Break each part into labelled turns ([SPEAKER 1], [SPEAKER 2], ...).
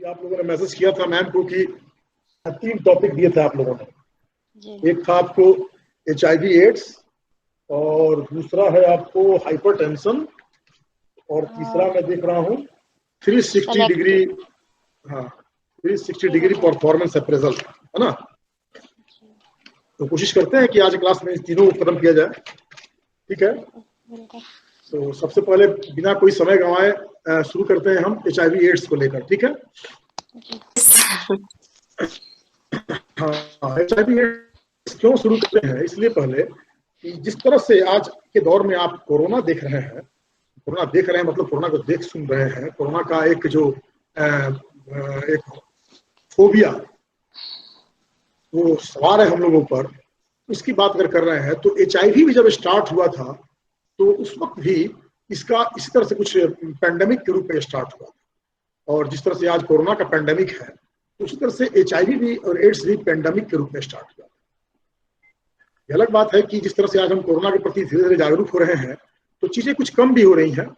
[SPEAKER 1] आप लोगों ने मैसेज किया था मैम को कि 3 टॉपिक दिए थे आप लोगों ने। एक था आपको HIV एड्स, और दूसरा है आपको हाइपरटेंशन, और तीसरा मैं देख रहा हूँ 360 डिग्री, हाँ 360 डिग्री परफॉर्मेंस अप्रेजल, है ना। तो कोशिश करते हैं कि आज क्लास में तीनों को खत्म किया जाए, ठीक है। तो सबसे पहले बिना कोई समय गंवाए शुरू करते हैं हम HIV एड्स को लेकर, ठीक है। हाँ, HIV एड्स क्यों शुरू करते हैं, इसलिए पहले कि जिस तरह से आज के दौर में आप कोरोना देख रहे हैं, मतलब कोरोना को देख सुन रहे हैं, कोरोना का एक जो एक फोबिया वो सवार है हम लोगों पर, उसकी बात अगर कर रहे हैं तो HIV भी जब स्टार्ट हुआ था तो उस वक्त भी इसका इस तरह से कुछ पैंडेमिक के रूप में स्टार्ट हुआ, और जिस तरह से आज कोरोना का पैंडेमिक है उसी तरह से HIV भी और एड्स भी पैंडेमिक के रूप में स्टार्ट हुआ। ये अलग बात है कि जिस तरह से आज हम कोरोना के प्रति धीरे धीरे जागरूक हो रहे हैं तो चीजें कुछ कम भी हो रही हैं,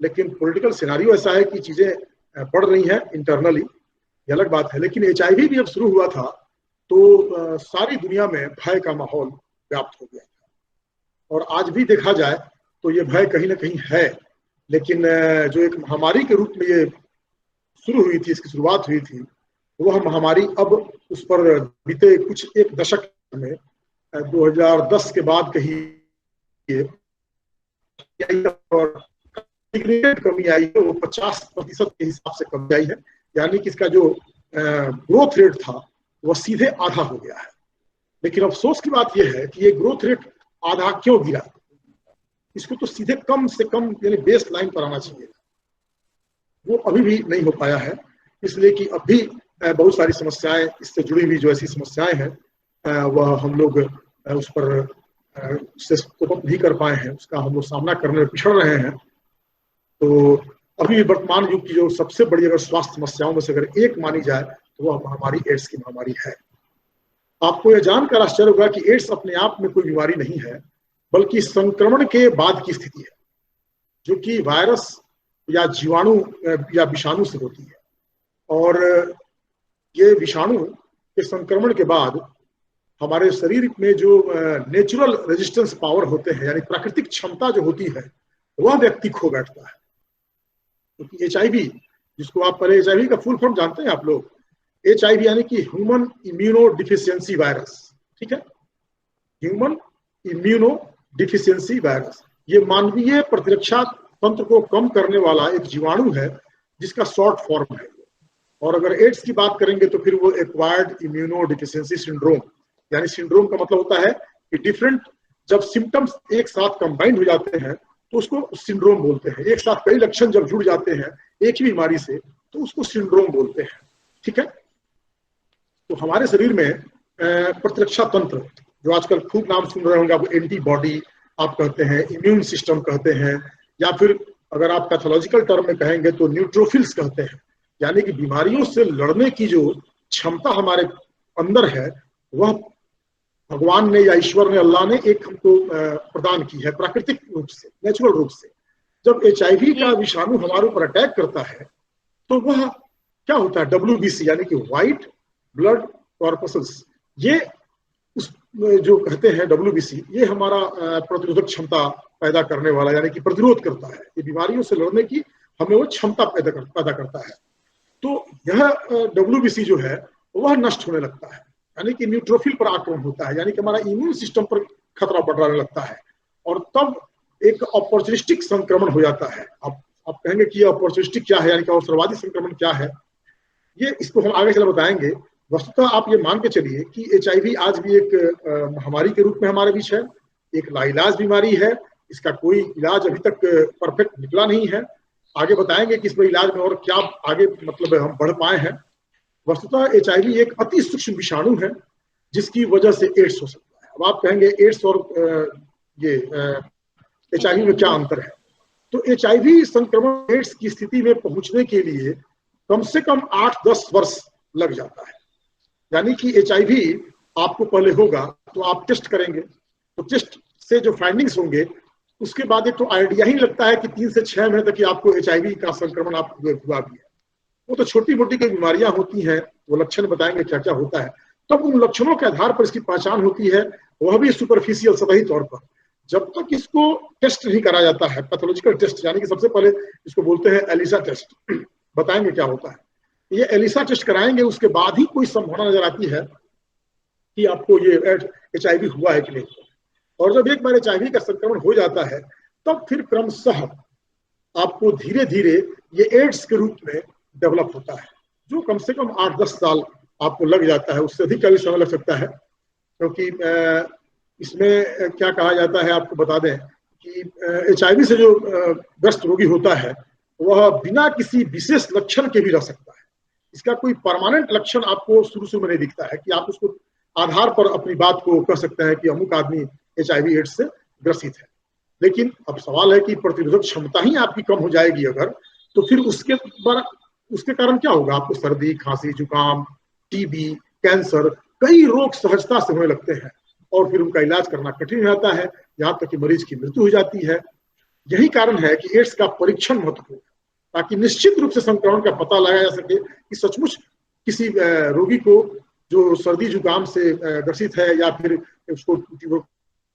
[SPEAKER 1] लेकिन पॉलिटिकल सिनेरियो ऐसा है कि चीजें बढ़ रही हैं इंटरनली, ये अलग बात है। लेकिन HIV भी जब शुरू हुआ था तो सारी दुनिया में भय का माहौल व्याप्त हो गया था, और आज भी देखा जाए तो ये भय कहीं ना कहीं है, लेकिन जो एक महामारी के रूप में ये शुरू हुई थी, इसकी शुरुआत हुई थी, वह महामारी अब उस पर बीते कुछ एक दशक में 2010 के बाद कही और कमी आई है, वो 50% के हिसाब से कमी आई है, यानी कि इसका जो ग्रोथ रेट था वह सीधे आधा हो गया है। लेकिन अफसोस की बात यह है कि ये ग्रोथ रेट आधा क्यों गिरा, इसको तो सीधे कम से कम यानी बेस लाइन पर आना चाहिए, वो अभी भी नहीं हो पाया है, इसलिए कि अभी बहुत सारी समस्याएं इससे जुड़ी हुई जो ऐसी समस्याएं हैं वह हम लोग उस पर नहीं कर पाए हैं, उसका हम लोग सामना करने में पिछड़ रहे हैं। तो अभी वर्तमान युग की जो सबसे बड़ी अगर स्वास्थ्य समस्याओं में से अगर एक मानी जाए तो वह महामारी एड्स की महामारी है। आपको यह जानकर आश्चर्य होगा कि एड्स अपने आप में कोई बीमारी नहीं है, बल्कि संक्रमण के बाद की स्थिति है, जो कि वायरस या जीवाणु या विषाणु से होती है। और ये विषाणु के संक्रमण के बाद हमारे शरीर में जो नेचुरल रेजिस्टेंस पावर होते हैं, यानी प्राकृतिक क्षमता जो होती है, वह व्यक्ति खो बैठता है। क्योंकि HIV, जिसको आप पहले HIV का फुल फॉर्म जानते हैं आप लोग, HIV यानी कि ह्यूमन इम्यूनो डिफिशियंसी वायरस, ठीक है, ह्यूमन इम्यूनो डिफिशियंसी वायरस, ये मानवीय प्रतिरक्षा तंत्र को कम करने वाला एक जीवाणु है जिसका शॉर्ट फॉर्म है। और अगर एड्स की बात करेंगे तो फिर वो एक्वायर्ड इम्यूनो डिफिशियंसी सिंड्रोम, यानी सिंड्रोम का मतलब होता है कि डिफरेंट जब सिम्टम्स एक साथ कंबाइंड हो जाते हैं तो उसको सिंड्रोम बोलते हैं। एक साथ कई लक्षण जब जुड़ जाते हैं एक ही बीमारी से तो उसको सिंड्रोम बोलते हैं, ठीक है। तो हमारे शरीर में प्रतिरक्षा तंत्र, जो आजकल खूब नाम सुन रहे होंगे आप, एंटीबॉडी आप कहते हैं, इम्यून सिस्टम कहते हैं, या फिर अगर आप पैथोलॉजिकल टर्म में कहेंगे तो न्यूट्रोफिल्स कहते हैं, यानी कि बीमारियों से लड़ने की जो क्षमता हमारे अंदर है वह भगवान ने या ईश्वर ने, अल्लाह ने एक हमको प्रदान की है प्राकृतिक रूप से, नेचुरल रूप से। जब HIV का विषाणु हमारे ऊपर अटैक करता है तो वह क्या होता है, WBC यानी कि व्हाइट ब्लड कॉर्पसल्स, ये उस जो कहते हैं WBC, ये हमारा प्रतिरोधक क्षमता पैदा करने वाला, यानी कि प्रतिरोध करता है, ये बीमारियों से लड़ने की हमें वो क्षमता पैदा करता है। तो यह WBC जो है वह नष्ट होने लगता है, यानी कि न्यूट्रोफिल पर आक्रमण होता है, यानी कि हमारा इम्यून सिस्टम पर खतरा बढ़ने लगता है, और तब एक अपॉर्चुनिस्टिक संक्रमण हो जाता है। अब आप कहेंगे कि अपॉर्चुनिस्टिक क्या है, यानी कि अवसरवादी संक्रमण क्या है, ये इसको हम आगे चले बताएंगे। वस्तुतः आप ये मान के चलिए कि HIV आज भी एक महामारी के रूप में हमारे बीच है, एक लाइलाज बीमारी है, इसका कोई इलाज अभी तक परफेक्ट निकला नहीं है। आगे बताएंगे कि इसमें इलाज में और क्या आगे मतलब हम बढ़ पाए हैं। वस्तुतः HIV एक अति सूक्ष्म विषाणु है जिसकी वजह से एड्स हो सकता है। अब आप कहेंगे एड्स और ये HIV में क्या अंतर है, तो HIV संक्रमण एड्स की स्थिति में पहुंचने के लिए कम से कम 8-10 वर्ष लग जाता है। यानी कि HIV आपको पहले होगा तो आप टेस्ट करेंगे, तो टेस्ट से जो फाइंडिंग्स होंगे उसके बाद एक तो आइडिया ही लगता है कि 3 से 6 महीने तक आपको HIV का संक्रमण आप हुआ भी है। वो तो छोटी मोटी कोई बीमारियां होती हैं, वो लक्षण बताएंगे क्या क्या होता है, तब उन लक्षणों के आधार पर इसकी पहचान होती है, वह भी सुपरफिशियल सतही तौर पर। जब तक इसको टेस्ट नहीं करा जाता है, पैथोलॉजिकल टेस्ट, यानी कि सबसे पहले इसको बोलते हैं एलिसा टेस्ट, बताएंगे क्या होता है। ये एलिसा टेस्ट कराएंगे, उसके बाद ही कोई संभावना नजर आती है कि आपको ये HIV हुआ है कि नहीं। और जब एक बार HIV का संक्रमण हो जाता है, तब फिर क्रमशः आपको धीरे धीरे ये एड्स के रूप में डेवलप होता है, जो कम से कम 8-10 साल आपको लग जाता है, उससे अधिक का भी समय लग सकता है। क्योंकि इसमें क्या कहा जाता है, आपको बता दें कि HIV से जो ग्रस्त रोगी होता है, वह बिना किसी विशेष लक्षण के भी रह सकता है। इसका कोई परमानेंट लक्षण आपको शुरू शुरू में नहीं दिखता है कि आप उसको आधार पर अपनी बात को कह सकते हैं कि अमुक आदमी HIV एड्स से ग्रसित है। लेकिन अब सवाल है कि प्रतिरोधक क्षमता ही आपकी कम हो जाएगी अगर, तो फिर उसके कारण क्या होगा, आपको सर्दी, खांसी, जुकाम, TB, कैंसर, कई रोग सहजता से होने लगते हैं और फिर उनका इलाज करना कठिन हो जाता है, यहाँ तक कि मरीज की मृत्यु हो जाती है। यही कारण है कि एड्स का परीक्षण महत्वपूर्ण है, ताकि निश्चित रूप से संक्रमण का पता लगाया जा सके कि सचमुच किसी रोगी को जो सर्दी जुकाम से ग्रसित है, या फिर उसको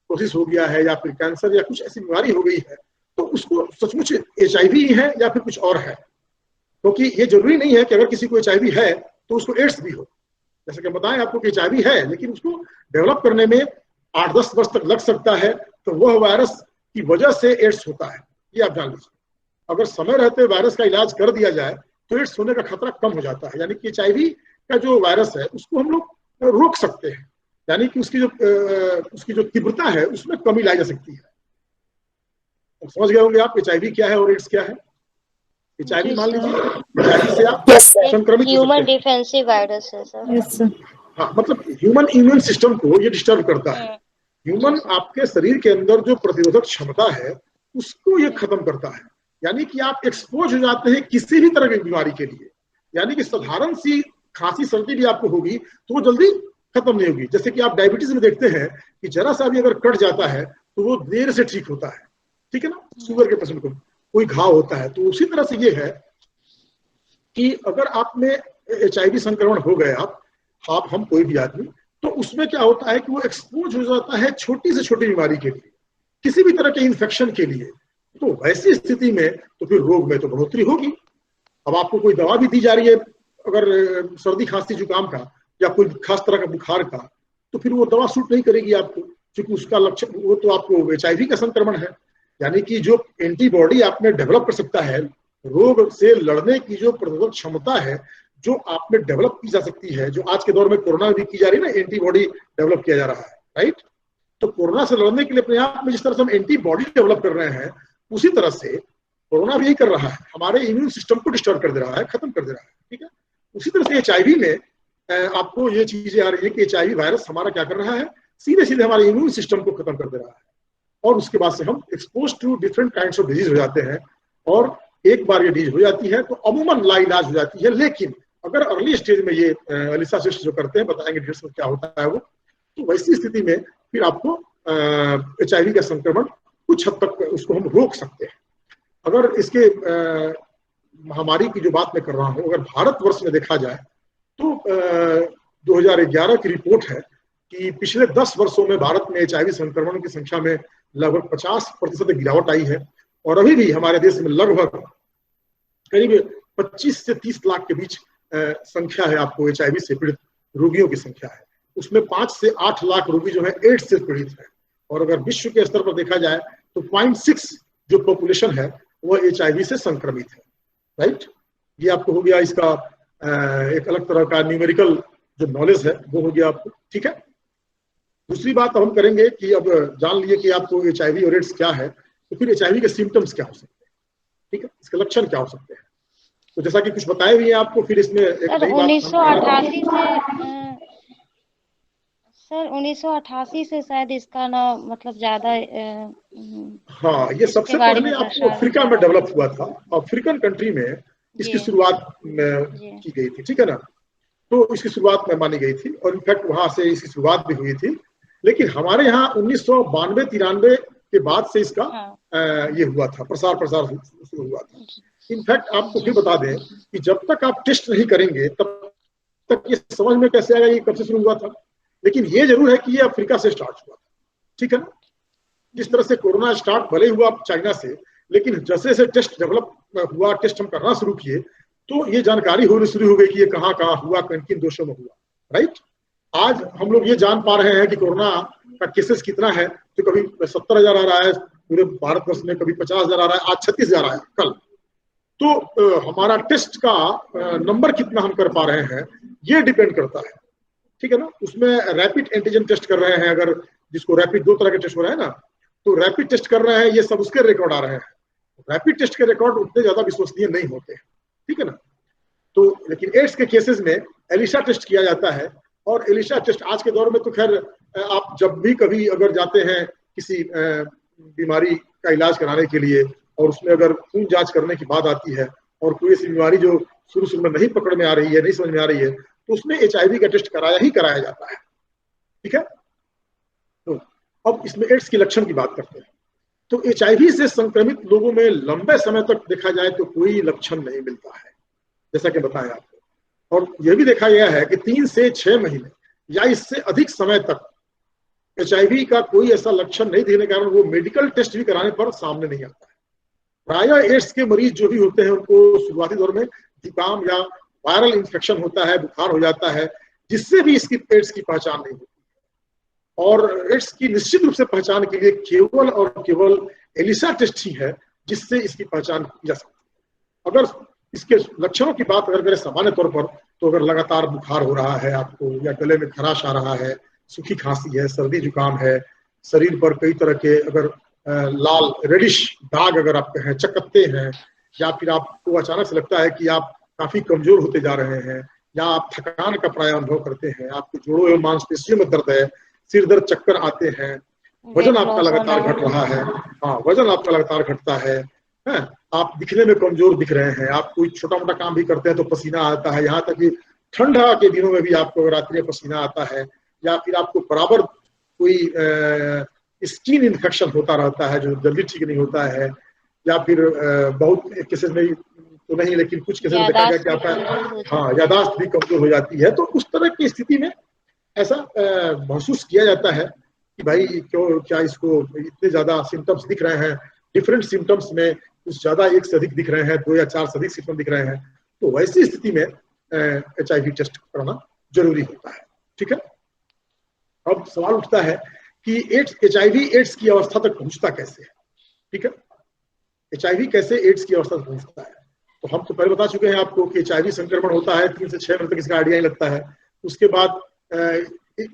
[SPEAKER 1] कोशिश हो गया है, या फिर कैंसर या कुछ ऐसी बीमारी हो गई है, तो उसको सचमुच HIV है या फिर कुछ और है। क्योंकि ये जरूरी नहीं है कि अगर किसी को HIV है तो उसको एड्स भी हो। जैसे कि बताएं आपको कि HIV है, लेकिन उसको डेवलप करने में 8-10 वर्ष तक लग सकता है, तो वह वायरस की वजह से एड्स होता है, ये आप जान लीजिए। अगर समय रहते वायरस का इलाज कर दिया जाए तो एड्स होने का खतरा कम हो जाता है। यानी कि HIV का जो वायरस है उसको हम लोग रोक सकते हैं, यानी कि उसकी जो तीव्रता है उसमें कमी लाई जा सकती है। समझ गए होंगे आप HIV क्या है और एड्स क्या है। HIV मान लीजिए, HIV से आप संक्रमित
[SPEAKER 2] ह्यूमन डिफेंसिव वायरस है सर।
[SPEAKER 1] हाँ, मतलब ह्यूमन इम्यून सिस्टम को ये डिस्टर्ब करता है। ह्यूमन आपके शरीर के अंदर जो प्रतिरोधक क्षमता है उसको ये खत्म करता है। यानी कि आप एक्सपोज हो जाते हैं किसी भी तरह की बीमारी के लिए। यानी कि साधारण सी खांसी सर्दी भी आपको होगी तो वो जल्दी खत्म नहीं होगी। जैसे कि आप डायबिटीज में देखते हैं कि जरा सा भी अगर कट जाता है तो वो देर से ठीक होता है, ठीक है ना। शुगर के पेशेंट को कोई घाव होता है, तो उसी तरह से ये है कि अगर आप में HIV संक्रमण हो गए, आप हम कोई भी आदमी, तो उसमें क्या होता है कि वो एक्सपोज हो जाता है छोटी से छोटी बीमारी के लिए, किसी भी तरह के इन्फेक्शन के लिए। तो वैसी स्थिति में तो फिर रोग में तो बढ़ोतरी होगी। अब आपको कोई दवा भी दी जा रही है अगर सर्दी खांसी जुकाम का या कोई खास तरह का बुखार का, तो फिर वो दवा सूट नहीं करेगी आपको, क्योंकि उसका लक्षण वो तो आपको HIV का संक्रमण है। यानी कि जो एंटीबॉडी आपने डेवलप कर सकता है, रोग से लड़ने की जो प्रतिरोधक क्षमता है जो आप में डेवलप की जा सकती है, जो आज के दौर में कोरोना भी की जा रही है ना, एंटीबॉडी डेवलप किया जा रहा है, राइट। तो कोरोना से लड़ने के लिए अपने आप में जिस तरह से हम एंटीबॉडी डेवलप कर रहे हैं, उसी तरह से कोरोना भी यही कर रहा है, हमारे इम्यून सिस्टम को डिस्टर्ब कर दे रहा है, खत्म कर दे रहा है, ठीक है। उसी तरह से HIV में आपको ये चीजें आ रही है कि HIV वायरस हमारा क्या कर रहा है, सीधे सीधे हमारे इम्यून सिस्टम को खत्म कर दे रहा है, और उसके बाद से हम expose to different kinds of disease हो जाते हैं। और एक बार ये डिजीज हो जाती है तो अमूमन लाइलाज हो जाती है। लेकिन अगर अर्ली स्टेज में ये एलिसा टेस्ट जो करते हैं, बताएंगे डिटेल्स में क्या होता है वो, तो वैसी स्थिति में फिर आपको HIV का संक्रमण कुछ हद तक उसको हम रोक सकते हैं। अगर इसके महामारी की जो बात मैं कर रहा हूँ, अगर भारतवर्ष में देखा जाए तो 2011 की रिपोर्ट है कि पिछले 10 वर्षों में भारत में HIV संक्रमण की संख्या में लगभग 50% गिरावट आई है। और अभी भी हमारे देश में लगभग करीब 25 से 30 लाख के बीच संख्या है आपको HIV से पीड़ित रोगियों की संख्या है। उसमें 5 से 8 लाख रोगी जो है एड्स से पीड़ित है। और अगर विश्व के स्तर पर देखा जाए तो 0.6 जो पॉपुलेशन है वह HIV से संक्रमित है, राइट। ये आपको हो गया इसका एक अलग तरह का न्यूमेरिकल जो नॉलेज है वो हो गया आपको, ठीक है। दूसरी बात हम करेंगे कि अब जान लिए कि आपको HIV और एड्स क्या है, तो फिर HIV के सिम्टम्स क्या हो सकते हैं, ठीक है, इसके लक्षण क्या हो सकते हैं। तो जैसा कि कुछ बताए हुए हैं आपको, फिर इसमें एक नई बात
[SPEAKER 2] 1988 से शायद इसका ना मतलब ज्यादा
[SPEAKER 1] हाँ, ये सबसे पहले आपको अफ्रीका में डेवलप हुआ था, अफ्रीकन कंट्री में इसकी शुरुआत की गई थी, ठीक है ना। तो इसकी शुरुआत में मानी गई थी और इनफैक्ट वहां से इसकी शुरुआत भी हुई थी। लेकिन हमारे यहाँ 1992-93 के बाद से इसका ये हुआ था, प्रसार शुरू हुआ था। इनफैक्ट आपको फिर बता दें कि जब तक आप टेस्ट नहीं करेंगे तब तक ये समझ में कैसे आएगा ये कब से शुरू हुआ था। लेकिन ये जरूर है कि ये अफ्रीका से स्टार्ट हुआ, ठीक है ना। जिस तरह से कोरोना स्टार्ट भले हुआ चाइना से, लेकिन जैसे जैसे टेस्ट डेवलप हुआ, टेस्ट हम करना शुरू किए, तो ये जानकारी होनी शुरू हो गई कि ये कहाँ कहाँ हुआ, किन किन देशों में हुआ, राइट। आज हम लोग ये जान पा रहे हैं कि कोरोना का केसेस कितना है, तो कभी 70,000 आ रहा है पूरे भारतवर्ष में, कभी 50,000 आ रहा है, आज 36,000 आया कल। तो हमारा टेस्ट का नंबर कितना हम कर पा रहे हैं ये डिपेंड करता है, ठीक है ना। उसमें रैपिड एंटीजन टेस्ट कर रहे हैं, अगर जिसको रैपिड, 2 तरह के टेस्ट हो रहे हैं ना, तो रैपिड टेस्ट कर रहे हैं, ये सब उसके रिकॉर्ड आ रहे हैं। रैपिड टेस्ट के रिकॉर्ड उतने ज्यादा विश्वसनीय नहीं होते, ठीक है ना। तो लेकिन एड्स के केसेस में एलिशा टेस्ट किया जाता है, और एलिशा टेस्ट आज के दौर में तो खैर आप जब भी कभी अगर जाते हैं किसी बीमारी का इलाज कराने के लिए, और उसमें अगर खून जांच करने की बात आती है, और कोई ऐसी बीमारी जो शुरू में नहीं पकड़ में आ रही है, नहीं समझ में आ रही है, तो उसमें HIV का टेस्ट कराया जाता है, ठीक है। तो अब इसमें एड्स के लक्षण की बात करते हैं। तो HIV से संक्रमित लोगों में लंबे समय तक देखा जाए तो कोई लक्षण नहीं मिलता है, जैसा कि बताया आपको। और यह भी देखा गया है कि 3 से 6 महीने या इससे अधिक समय तक HIV का कोई ऐसा लक्षण नहीं दिखने के कारण वो मेडिकल टेस्ट भी कराने पर सामने नहीं आता है। प्राय एड्स के मरीज जो भी होते हैं उनको शुरुआती दौर में जुकाम या वायरल इन्फेक्शन होता है, बुखार हो जाता है, जिससे भी इसकी एड्स की पहचान नहीं होती। और एड्स की निश्चित रूप से पहचान के लिए केवल और केवल एलिसा टेस्ट ही है जिससे इसकी पहचान की जा सकती है। अगर इसके लक्षणों की बात अगर करें सामान्य तौर पर, तो अगर लगातार बुखार हो रहा है आपको, या गले में खराश आ रहा है, सूखी खांसी है, सर्दी जुकाम है, शरीर पर कई तरह के अगर लाल रेडिश दाग अगर आपके हैं, चकत्ते हैं, या फिर आपको अचानक से लगता है कि आप काफी कमजोर होते जा रहे हैं, या आप थकान का प्राय अनुभव करते हैं, आपके जोड़ों एवं मांसपेशियों में दर्द है, सिर दर्द, चक्कर आते हैं, वजन आपका लगातार घट रहा है, हाँ वजन आपका लगातार घटता है, आप दिखने में कमजोर दिख रहे हैं, आप कोई छोटा मोटा काम भी करते हैं तो पसीना आता है, यहाँ तक कि ठंडा के दिनों में भी आपको रात्रि में पसीना आता है, या फिर आपको बराबर कोई स्किन इन्फेक्शन होता रहता है जो जल्दी ठीक नहीं होता है, या फिर बहुत केसेस में तो नहीं, लेकिन कुछ केसेस में देखा गया कि आपका हाँ यादाश्त भी कमजोर हो जाती है। तो उस तरह की स्थिति में ऐसा महसूस किया जाता है कि भाई क्यों, क्या इसको इतने ज्यादा सिम्टम्स दिख रहे हैं, डिफरेंट सिम्टम्स में कुछ ज्यादा एक से अधिक दिख रहे हैं, 2 या 4 से अधिक सिम्टम दिख रहे हैं, तो वैसी स्थिति में HIV टेस्ट कराना जरूरी होता है, ठीक है। अब सवाल उठता है कि HIV एड्स की अवस्था तक पहुंचता कैसे है, ठीक है। HIV कैसे एड्स की अवस्था तक पहुंचता है, तो हम तो पहले बता चुके हैं आपको कि HIV संक्रमण होता है, 3 से 6 महीने तक इसका आइडिया ही लगता है, उसके बाद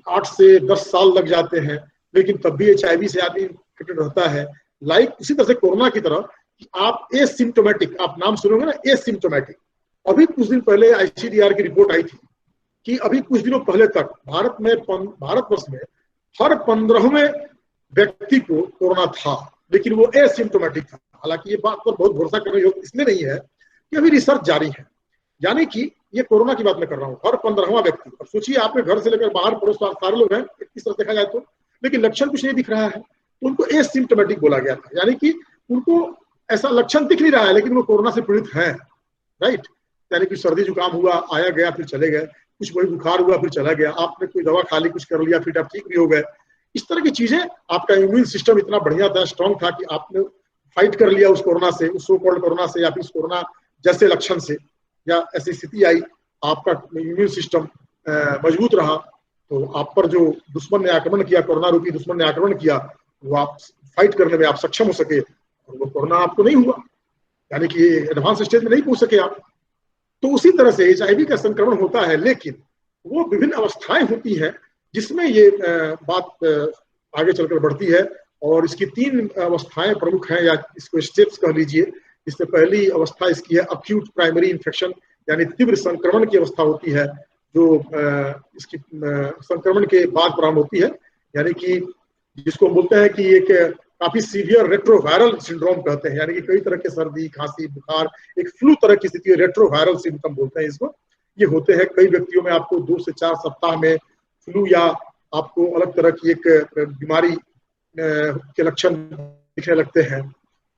[SPEAKER 1] 8 से 10 साल लग जाते हैं, लेकिन तब भी HIV से आदमी इन्फेक्टेड रहता है। लाइक इसी तरह से कोरोना की तरह कि आप एसिम्प्टोमेटिक, आप नाम सुनोगे ना एसिम्प्टोमेटिक। अभी कुछ दिन पहले ICDR की रिपोर्ट आई थी कि अभी कुछ दिनों पहले तक भारतवर्ष में हर 15वें व्यक्ति को कोरोना था, लेकिन वो एसिम्प्टोमेटिक था। हालांकि ये बात पर बहुत भरोसा करने योग्य इसलिए नहीं है कि अभी रिसर्च जारी है, यानी कि ये कोरोना की बात मैं कर रहा हूँ, हर 15वां व्यक्ति। अब सोचिए आपके घर से लेकर बाहर पड़ोस सारे लोग हैं इस तरह देखा जाए तो, लेकिन लक्षण कुछ नहीं दिख रहा है, तो उनको एसिम्प्टोमेटिक बोला गया था, यानी कि उनको ऐसा लक्षण दिख नहीं रहा है लेकिन वो कोरोना से पीड़ित हैं, राइट। यानी कि सर्दी जुकाम हुआ, आया गया फिर चले गए, कुछ वही बुखार हुआ फिर चला गया, आपने कोई दवा खा ली, कुछ कर लिया, फिर आप ठीक भी हो गए। इस तरह की चीजें, आपका इम्यून सिस्टम इतना बढ़िया था, स्ट्रांग था कि आपने फाइट कर लिया उस कोरोना से, उस सो कॉल्ड कोरोना से, या फिर उस कोरोना जैसे लक्षण से, या ऐसी स्थिति आई, आपका इम्यून सिस्टम मजबूत रहा, तो आप पर जो दुश्मन ने आक्रमण किया, कोरोना रूपी दुश्मन ने आक्रमण किया, वो आप फाइट करने में आप सक्षम हो सके, और वो कोरोना आपको नहीं हुआ, यानी कि एडवांस स्टेज में नहीं पहुंच सके आप। तो उसी तरह से HIV का संक्रमण होता है, लेकिन वो विभिन्न अवस्थाएं होती हैं जिसमें ये बात आगे चलकर बढ़ती है, और इसकी 3 अवस्थाएं प्रमुख हैं, या इसको स्टेप्स कह लीजिए। इसमें पहली अवस्था इसकी है अक्यूट प्राइमरी इन्फेक्शन, यानी तीव्र संक्रमण की अवस्था होती है, जो इसकी संक्रमण के बाद प्रारंभ होती है, यानी कि जिसको हम बोलते हैं कि एक काफी सीवियर रेट्रोवायरल सिंड्रोम कहते हैं, यानी कि कई तरह के सर्दी, खांसी, बुखार, एक फ्लू तरह की स्थिति, रेट्रोवायरल सिम्टम बोलते हैं इसको। ये होते हैं कई व्यक्तियों में, आपको 2 से 4 सप्ताह में फ्लू या आपको अलग तरह की एक बीमारी के लक्षण दिखने लगते हैं,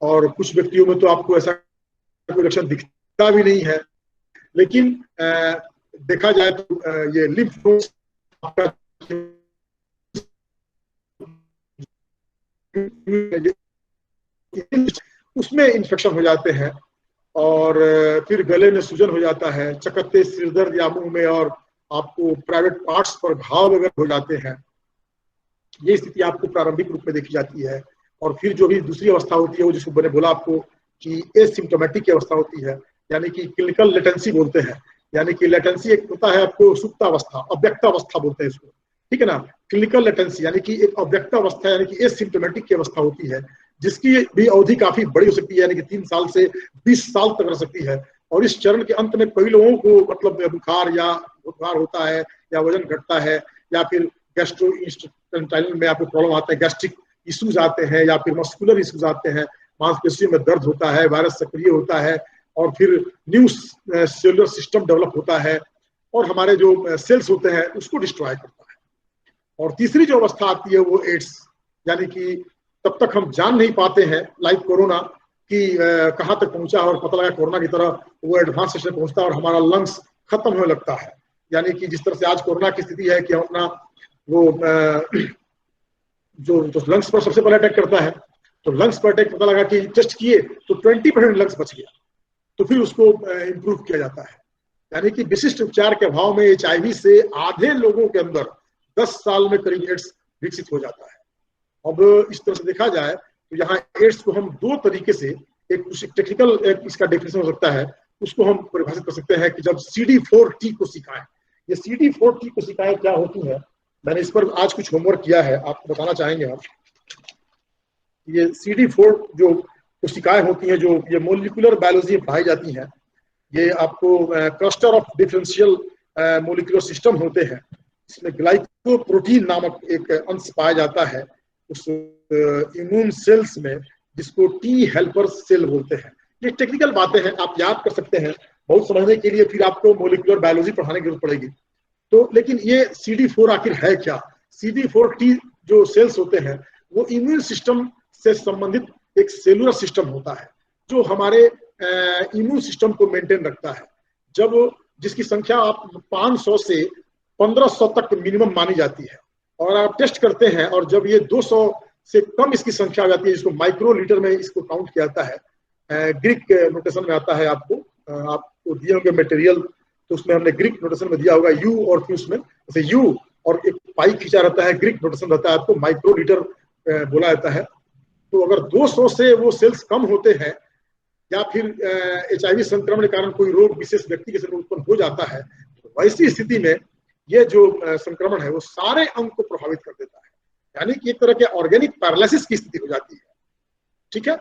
[SPEAKER 1] और कुछ व्यक्तियों में तो आपको ऐसा कोई लक्षण दिखता भी नहीं है। लेकिन देखा जाए तो ये लिम्फ नोड्स उसमें इन्फेक्शन हो जाते हैं और फिर गले में सूजन हो जाता है, चकत्ते, सिरदर्द या मुंह में, और आपको प्राइवेट पार्ट्स पर घाव वगैरह हो जाते हैं। ये स्थिति आपको प्रारंभिक रूप में देखी जाती है। और फिर जो भी दूसरी अवस्था होती है वो जिसको मैंने बोला आपको कि एसिम्प्टोमेटिक की अवस्था होती है, यानी कि क्लिनिकल लेटेंसी बोलते हैं। यानी कि लेटेंसी एक होता है आपको सुप्त अवस्था, अव्यक्त अवस्था बोलते हैं इसको, ठीक है ना। क्लिनिकल लेटेंसी यानी कि एक अव्यक्त अवस्था, यानी कि एसिम्प्टोमेटिक की अवस्था होती है, जिसकी भी अवधि काफी बड़ी हो सकती है, यानी कि 3 साल से 20 साल तक रह सकती है। और इस चरण के अंत में कई लोगों को मतलब बुखार होता है, या वजन घटता है, या फिर गैस्ट्रोइंटेस्टाइनल में आपको प्रॉब्लम आते हैं, गैस्ट्रिक इश्यूज आते हैं, या फिर मस्कुलर इश्यूज आते हैं, मांसपेशियों में दर्द होता है, वायरस सक्रिय होता है, और फिर न्यू सेलुलर सिस्टम डेवलप होता है और हमारे जो सेल्स होते हैं उसको डिस्ट्रॉय करता है। और तीसरी जो अवस्था आती है वो एड्स, यानी कि तब तक हम जान नहीं पाते हैं, लाइक कोरोना की कहाँ तक पहुंचा, और पता लगा कोरोना की तरह वो एडवांस स्टेज में पहुंचता है और हमारा लंग्स खत्म होने लगता है। यानी कि जिस तरह से आज कोरोना की स्थिति है कि हम अपना वो जो लंग्स पर सबसे पहले अटैक करता है, तो लंग्स पर अटैक पता लगा कि टेस्ट किए तो 20% लंग्स बच गया, तो फिर उसको इम्प्रूव किया जाता है। यानी कि विशिष्ट उपचार के अभाव में HIV से आधे लोगों के अंदर 10 साल में करीब एड्स विकसित हो जाता है। अब इस तरह से देखा जाए तो यहाँ एड्स को हम दो तरीके से, एक टेक्निकल इसका डेफिनेशन हो सकता है, उसको हम परिभाषित कर सकते हैं कि जब CD4T कोशिकाएं, ये CD4T कोशिकाएं क्या होती है, मैंने इस पर आज कुछ होमवर्क किया है, आपको बताना चाहेंगे हम। ये CD4 जो कोशिकाएं होती हैं, जो ये मोलिकुलर बायोलॉजी में पाई जाती हैं, ये आपको cluster of differential molecular system होते हैं। इसमें ग्लाइकोप्रोटीन नामक एक अंश पाया जाता है उस इम्यून सेल्स में, जिसको टी हेल्पर सेल बोलते हैं। ये टेक्निकल बातें हैं, आप याद कर सकते हैं। बहुत समझने के लिए फिर आपको मोलिकुलर बायोलॉजी पढ़ाने की जरूरत पड़ेगी। तो लेकिन ये CD4 आखिर है क्या? CD4T जो सेल्स होते हैं वो इम्यून सिस्टम से संबंधित एक सेलुलर सिस्टम होता है, जो हमारे इम्यून सिस्टम को मेंटेन रखता है। जब जिसकी संख्या आप 500 से 1500 तक मिनिमम मानी जाती है, और आप टेस्ट करते हैं, और जब ये 200 से कम इसकी संख्या आ जाती है, जिसको माइक्रो लीटर में इसको काउंट किया जाता है, ग्रीक नोटेशन में आता है। आपको दिए होंगे मटेरियल, तो उसमें हमने ग्रीक नोटेशन में दिया होगा यू, और फिर उसमें जैसे यू और एक पाई खींचा रहता है, ग्रीक नोटेशन रहता है, आपको माइक्रो लीटर बोला जाता है। तो अगर 200 से वो सेल्स कम होते हैं, या फिर HIV संक्रमण के कारण कोई रोग विशेष व्यक्ति के शरीर में उत्पन्न हो जाता है, तो वैसी स्थिति में ये जो संक्रमण है वो सारे अंग को प्रभावित कर देता है, यानी कि एक तरह के ऑर्गेनिक पैरालिसिस की स्थिति हो जाती है। ठीक है,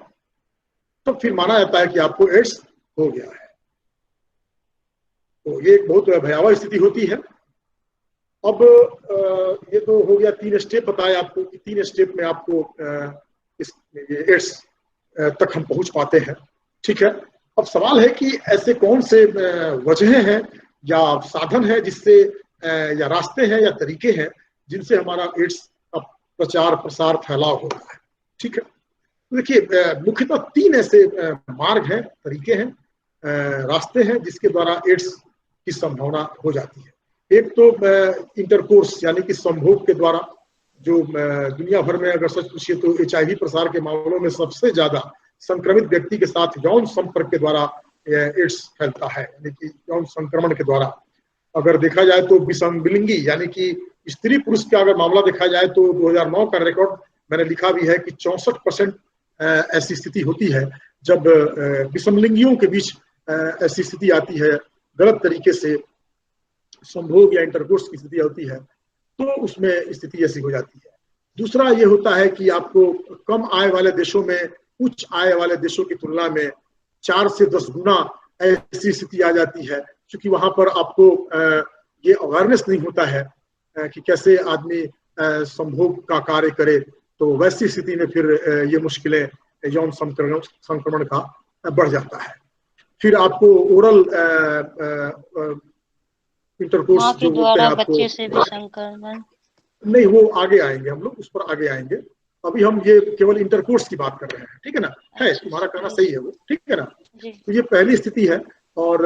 [SPEAKER 1] तो फिर माना जाता है कि आपको एड्स हो गया है। तो ये एक बहुत भयावह स्थिति होती है। अब ये तो हो गया, 3 स्टेप बताए आपको कि 3 स्टेप में आपको इस एड्स तक हम पहुंच पाते हैं। ठीक है, अब सवाल है कि ऐसे कौन से वजहें हैं या साधन है जिससे, या रास्ते हैं या तरीके हैं जिनसे हमारा एड्स का प्रचार प्रसार फैलाव होता है। ठीक है, देखिए मुख्यतः 3 ऐसे मार्ग हैं, तरीके हैं, रास्ते हैं जिसके द्वारा एड्स की संभावना हो जाती है। एक तो इंटरकोर्स यानी कि संभोग के द्वारा, जो दुनिया भर में अगर सच पूछिए तो HIV प्रसार के मामलों में सबसे ज्यादा संक्रमित व्यक्ति के साथ यौन संपर्क के द्वारा एड्स फैलता है, यानी कि यौन संक्रमण के द्वारा। अगर देखा जाए तो विसंगलिंगी यानी कि स्त्री पुरुष का अगर मामला देखा जाए तो 2009 का रिकॉर्ड मैंने लिखा भी है कि 64% ऐसी स्थिति होती है जब विसंगलिंगियों के बीच ऐसी स्थिति आती है, गलत तरीके से संभोग या इंटरकोर्स की स्थिति होती है, तो उसमें स्थिति ऐसी हो जाती है। दूसरा ये होता है कि आपको कम आय वाले देशों में उच्च आय वाले देशों की तुलना में 4 से 10 गुना ऐसी स्थिति आ जाती है, क्योंकि वहां पर आपको ये अवेयरनेस नहीं होता है कि कैसे आदमी संभोग का कार्य करे। तो वैसी स्थिति में फिर ये मुश्किलें यौन संक्रमण का बढ़ जाता है। फिर आपको ओरल इंटरकोर्स जो बोलते हैं आपको,
[SPEAKER 2] बच्चे से भी संक्रमण
[SPEAKER 1] नहीं वो आगे आएंगे, हम लोग उस पर आगे आएंगे। अभी हम ये केवल इंटरकोर्स की बात कर रहे हैं, ठीक है ना। है, तुम्हारा कहना सही है वो, ठीक है ना। तो ये पहली स्थिति है। और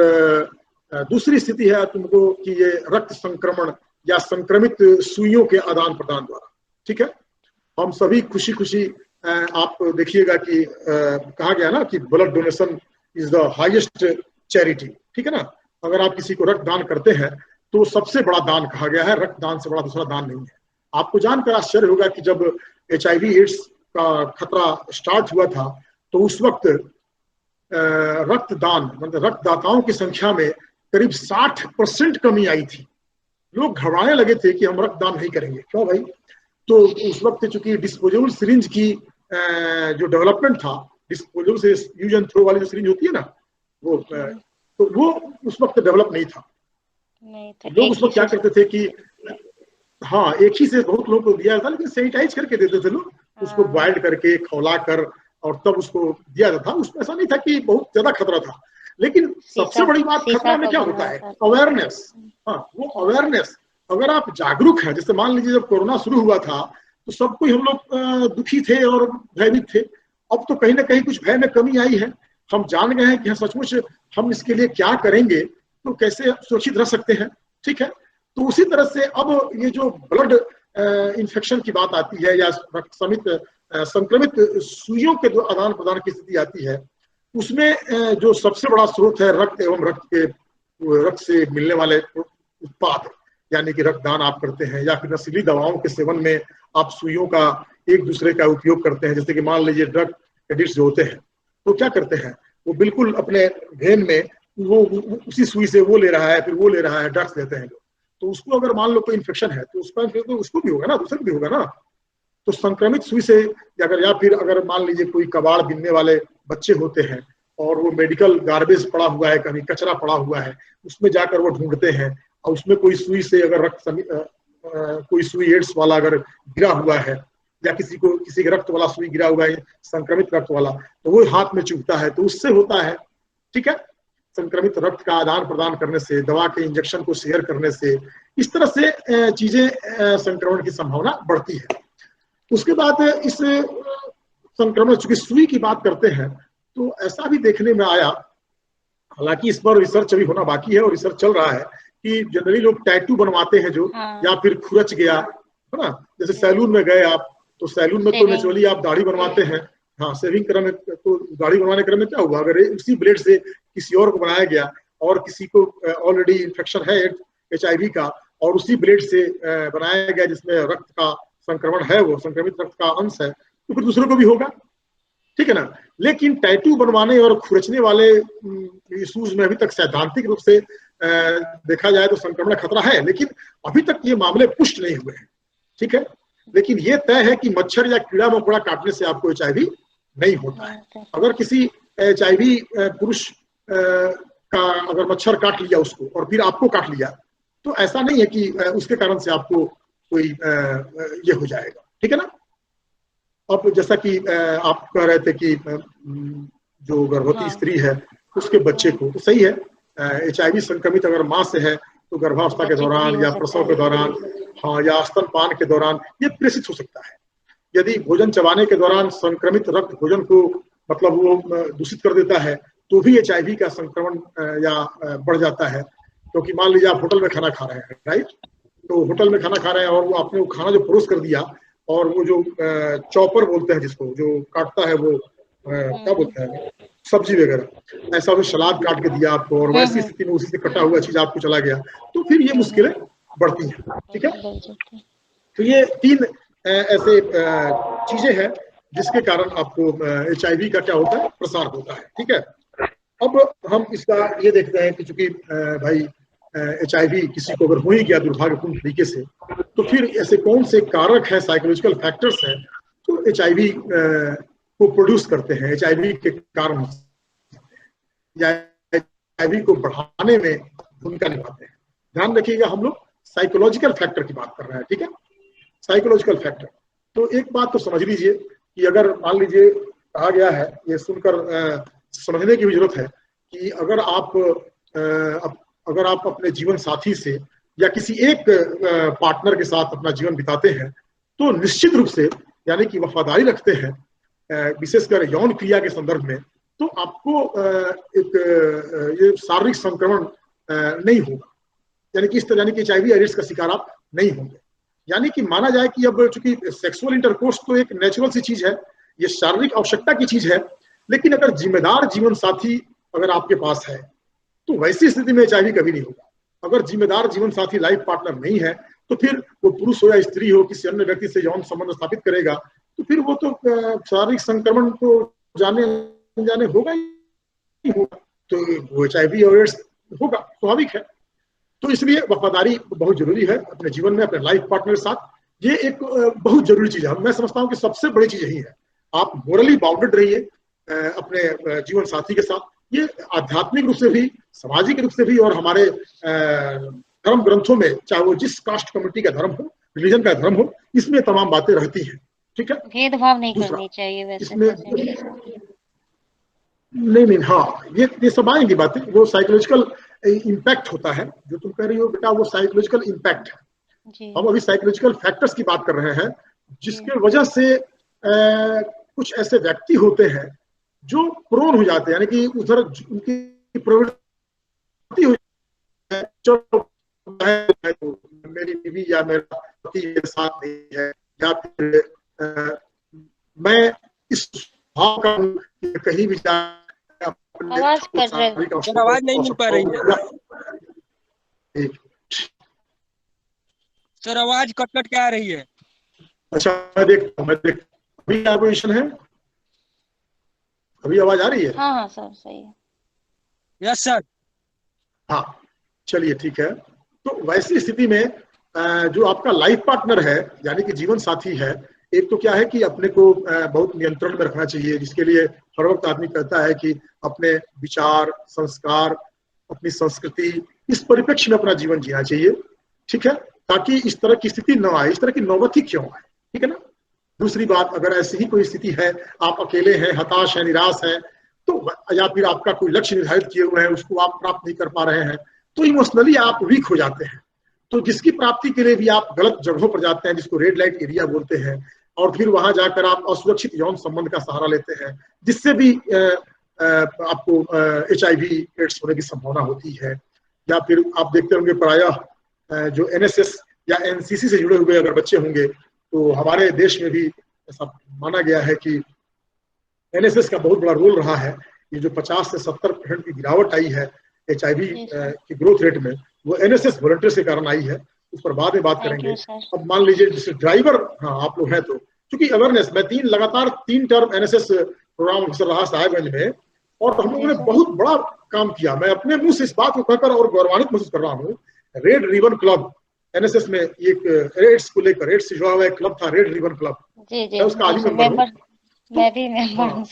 [SPEAKER 1] दूसरी स्थिति है तुमको कि ये रक्त संक्रमण या संक्रमित सुइयों के आदान प्रदान द्वारा, ठीक है। हम सभी खुशी खुशी, आप देखिएगा कि कहा गया ना कि blood donation is the highest charity, ठीक है ना। अगर आप किसी को रक्त दान करते हैं तो सबसे बड़ा दान कहा गया है, रक्त दान से बड़ा दूसरा दान नहीं है। आपको जानकर आश्चर्य होगा कि जब HIV एड्स का खतरा स्टार्ट हुआ था तो उस वक्त रक्तदान मतलब रक्तदाताओं की संख्या में करीब 60% कमी आई थी। लोग घबराने लगे थे कि हम रक्तदान नहीं करेंगे। क्यों भाई? तो उस वक्त चूंकि डिस्पोजेबल सिरिंज की जो डेवलपमेंट था, डिस्पोजेबल से यूज एंड थ्रो वाली जो सिरिंज होती है ना, वो तो वो उस वक्त डेवलप नहीं था। लोग उस वक्त क्या करते थे कि हाँ, एक ही से बहुत लोगों को दिया था, लेकिन सैनिटाइज करके देते थे लोग, उसको बॉइल्ड करके खौला कर और तब उसको दिया जाता था। उसमें ऐसा नहीं था कि बहुत ज्यादा खतरा था। लेकिन सबसे बड़ी बात खतरा में क्या होता है? अवेयरनेस। हाँ, वो अवेयरनेस। अगर आप जागरूक हैं, जैसे मान लीजिए जब कोरोना शुरू हुआ था तो सब कोई हम लोग दुखी थे और भयभीत थे। अब तो कहीं ना कहीं कुछ भय में कमी आई है। हम जान गए हैं कि सचमुच हम इसके लिए क्या करेंगे, तो कैसे सुरक्षित रह सकते हैं, ठीक है। तो उसी तरह से अब ये जो ब्लड इन्फेक्शन की बात आती है या संक्रमित सुइयों के आदान प्रदान की स्थिति आती है, उसमें जो सबसे बड़ा स्रोत है रक्त एवं रक्त से मिलने वाले उत्पाद, यानी कि रक्तदान आप करते हैं या फिर नशीली दवाओं के सेवन में आप सुइयों का एक दूसरे का उपयोग करते हैं। जैसे कि मान लीजिए ड्रग एडिक्ट्स जो होते हैं तो क्या करते हैं, वो बिल्कुल अपने वेन में वो उसी सुई से वो ले रहा है, फिर वो ले रहा है, ड्रग्स लेते हैं लोग। तो उसको अगर मान लो कोई इन्फेक्शन है तो उसको भी होगा ना, दूसरे को भी होगा ना। तो संक्रमित सुई से या फिर अगर मान लीजिए कोई कबाड़ बीनने वाले बच्चे होते हैं और वो मेडिकल गार्बेज पड़ा हुआ है, कहीं कचरा पड़ा हुआ है, उसमें जाकर वो ढूंढते हैं और उसमें कोई सुई से अगर कोई सुई एड्स वाला अगर गिरा हुआ है या किसी के रक्त वाला सुई गिरा हुआ है, संक्रमित रक्त वाला, तो वो हाथ में चुभता है तो उससे होता है, ठीक है। संक्रमित रक्त का आदान प्रदान करने से, दवा के इंजेक्शन को शेयर करने से, इस तरह से चीजें संक्रमण की संभावना बढ़ती है। उसके बाद इस संक्रमण, चूंकि सुई की बात करते हैं तो ऐसा भी देखने में आया, हालांकि इस पर रिसर्च अभी होना बाकी है और रिसर्च चल रहा है, कि जनरली लोग टैटू बनवाते हैं जो, या फिर खुरच गया है ना, जैसे सैलून में गए आप तो सैलून में तो नेचुरली आप दाढ़ी बनवाते हैं। हाँ, सेविंग क्रम में तो दाढ़ी बनवाने क्रम में क्या हुआ, अगर उसी ब्लेड से किसी और को बनाया गया और किसी को ऑलरेडी इन्फेक्शन है HIV का और उसी ब्लेड से बनाया गया जिसमें रक्त का संक्रमण है, वो संक्रमित रक्त का अंश है, तो फिर दूसरों को भी होगा, ठीक है ना। लेकिन टैटू बनवाने और खुरचने वाले इश्यूज में अभी तक सैद्धांतिक रूप से देखा जाए तो संक्रमण खतरा है, लेकिन अभी तक ये मामले पुष्ट नहीं हुए हैं, ठीक है। लेकिन ये तय है कि मच्छर या कीड़ा मकोड़ा काटने से आपको HIV नहीं होता है। अगर किसी HIV पुरुष का अगर मच्छर काट लिया उसको और फिर आपको काट लिया, तो ऐसा नहीं है कि उसके कारण से आपको कोई ये हो जाएगा, ठीक है ना। अब जैसा कि आप कह रहे थे कि जो गर्भवती स्त्री है उसके बच्चे को, तो सही है, HIV संक्रमित अगर माँ से है तो गर्भावस्था के दौरान या प्रसव के दौरान, हाँ, या स्तनपान के दौरान ये प्रेषित हो सकता है। यदि भोजन चबाने के दौरान संक्रमित रक्त भोजन को मतलब वो दूषित कर देता है तो भी HIV का संक्रमण या बढ़ जाता है। क्योंकि मान लीजिए आप होटल में खाना खा रहे हैं, राइट, तो होटल में खाना खा रहे हैं और वो आपने वो खाना जो परोस कर दिया और वो जो चॉपर बोलते हैं जिसको, जो काटता है वो क्या बोलते हैं, सब्जी वगैरह, ऐसा वो सलाद काट के दिया आपको और वैसी स्थिति में उसी से कटा हुआ चीज आपको चला गया, तो फिर ये मुश्किलें बढ़ती हैं, ठीक है। तो ये 3 ऐसे चीजें हैं जिसके कारण आपको HIV का क्या होता है, प्रसार होता है, ठीक है। अब हम इसका ये देखते हैं कि चूंकि भाई HIV किसी को अगर हो ही गया दुर्भाग्यपूर्ण तरीके से, तो फिर ऐसे कौन से कारक हैं, साइकोलॉजिकल फैक्टर्स हैं तो HIV को प्रोड्यूस करते हैं, HIV के कारण या HIV को बढ़ाने में भूमिका निभाते हैं। ध्यान रखिएगा, हम लोग साइकोलॉजिकल फैक्टर की बात कर रहे हैं, ठीक है, साइकोलॉजिकल फैक्टर। तो एक बात तो समझ लीजिए कि अगर मान लीजिए कहा गया है, ये सुनकर समझने की भी जरूरत है कि अगर आप अपने जीवन साथी से या किसी एक पार्टनर के साथ अपना जीवन बिताते हैं तो निश्चित रूप से यानी कि वफादारी रखते हैं, विशेषकर यौन क्रिया के संदर्भ में, तो आपको एक ये शारीरिक संक्रमण नहीं होगा, यानी कि इस तरह, यानी कि HIV एड्स का शिकार आप नहीं होंगे। यानी कि माना जाए कि अब चूंकि सेक्सुअल इंटरकोर्स तो एक नेचुरल सी चीज है, ये शारीरिक आवश्यकता की चीज है, लेकिन अगर जिम्मेदार जीवन साथी अगर आपके पास है तो वैसी स्थिति में HIV कभी नहीं होगा। अगर जिम्मेदार जीवन साथी लाइफ पार्टनर नहीं है तो फिर वो पुरुष हो या स्त्री हो, किसी अन्य व्यक्ति से यौन संबंध स्थापित करेगा तो फिर वो तो शारीरिक संक्रमण तो जाने जाने होगा ही होगा, तो वो HIV और एड्स होगा, स्वाभाविक है। तो इसलिए वफादारी बहुत जरूरी है अपने जीवन में, अपने लाइफ पार्टनर के साथ। ये एक बहुत जरूरी चीज है। मैं समझता हूँ कि सबसे बड़ी चीज यही है, आप मोरली बाउंडेड रहिए अपने जीवन साथी के साथ। ये आध्यात्मिक रूप से भी, सामाजिक रूप से भी, और हमारे धर्म ग्रंथों में, चाहे वो जिस कास्ट कम्युनिटी का धर्म हो, रिलीजन का धर्म हो, इसमें तमाम बातें रहती हैं। ठीक है,
[SPEAKER 2] भेदभाव नहीं करनी चाहिए वैसे
[SPEAKER 1] इसमें
[SPEAKER 2] पेशेंट के साथ।
[SPEAKER 1] नहीं, हाँ, ये सब आएंगी बातें। वो साइकोलॉजिकल इम्पैक्ट होता है जो तुम कह रही हो बेटा, वो साइकोलॉजिकल इम्पैक्ट है। हम अभी साइकोलॉजिकल फैक्टर्स की बात कर रहे हैं, जिसके वजह से कुछ ऐसे व्यक्ति होते हैं जो प्रोन हो जाते हैं, यानी कि उधर उनकी प्रवृत्ति हो जाती है, चलो मेरी बीवी या मेरा पति मेरे साथ नहीं है, या फिर मैं इस भाव का कहीं भी जा,
[SPEAKER 2] आवाज कट रही है,
[SPEAKER 3] आवाज नहीं मिल पा रही है सर, आवाज कट कट के आ रही है।
[SPEAKER 1] अच्छा, मैं देखता हूँ, अभी क्या पोजीशन है? अभी आवाज आ रही है?
[SPEAKER 2] हाँ सर, सही है।
[SPEAKER 3] Yes sir.
[SPEAKER 1] हाँ, चलिए ठीक है। तो वैसी स्थिति में जो आपका लाइफ पार्टनर है, यानी कि जीवन साथी है, एक तो क्या है कि अपने को बहुत नियंत्रण में रखना चाहिए, जिसके लिए हर वक्त आदमी कहता है कि अपने विचार, संस्कार, अपनी संस्कृति, इस परिप्रेक्ष्य में अपना जीवन जीना चाहिए। ठीक है, ताकि इस तरह की स्थिति न आए, इस तरह की नौबत ही क्यों आए। ठीक है ना। दूसरी बात, अगर ऐसी ही कोई स्थिति है, आप अकेले हैं, हताश हैं, निराश हैं, तो या फिर आपका कोई लक्ष्य निर्धारित किए हुए हैं, उसको आप प्राप्त नहीं कर पा रहे हैं, तो इमोशनली आप वीक हो जाते हैं। तो जिसकी प्राप्ति के लिए भी आप गलत जगहों पर जाते हैं, जिसको रेड लाइट एरिया बोलते हैं, और फिर वहां जाकर आप असुरक्षित यौन संबंध का सहारा लेते हैं, जिससे भी आपको HIV एड्स होने की संभावना होती है। या फिर आप देखते होंगे प्रायः जो NSS या NCC से जुड़े हुए अगर बच्चे होंगे, तो हमारे देश में भी ऐसा माना गया है कि NSS का बहुत बड़ा रोल रहा है। ये जो 50 से 70% की गिरावट आई है HIV की ग्रोथ रेट में, वो NSS वॉलंटियर्स के कारण आई है। उस पर बाद में बात करेंगे। अब मान लीजिए जैसे ड्राइवर, हाँ आप लोग हैं, तो क्योंकि अवेयरनेस, मैं लगातार 3 टर्म NSS प्रोग्राम ऑफिसर रहा साहेबगंज में, और हम लोगों ने बहुत बड़ा काम किया। मैं अपने मुंह से इस बात को कहकर और गौरवान्वित महसूस कर रहा हूँ। रेड रिबन क्लब NSS में एक एड्स को लेकर, एड्स से जुड़ा हुआ एक क्लब था, रेड रिबन क्लब।
[SPEAKER 2] जी,
[SPEAKER 1] उसका आदि मेंबर,
[SPEAKER 2] मैं भी मेंबर हूँ।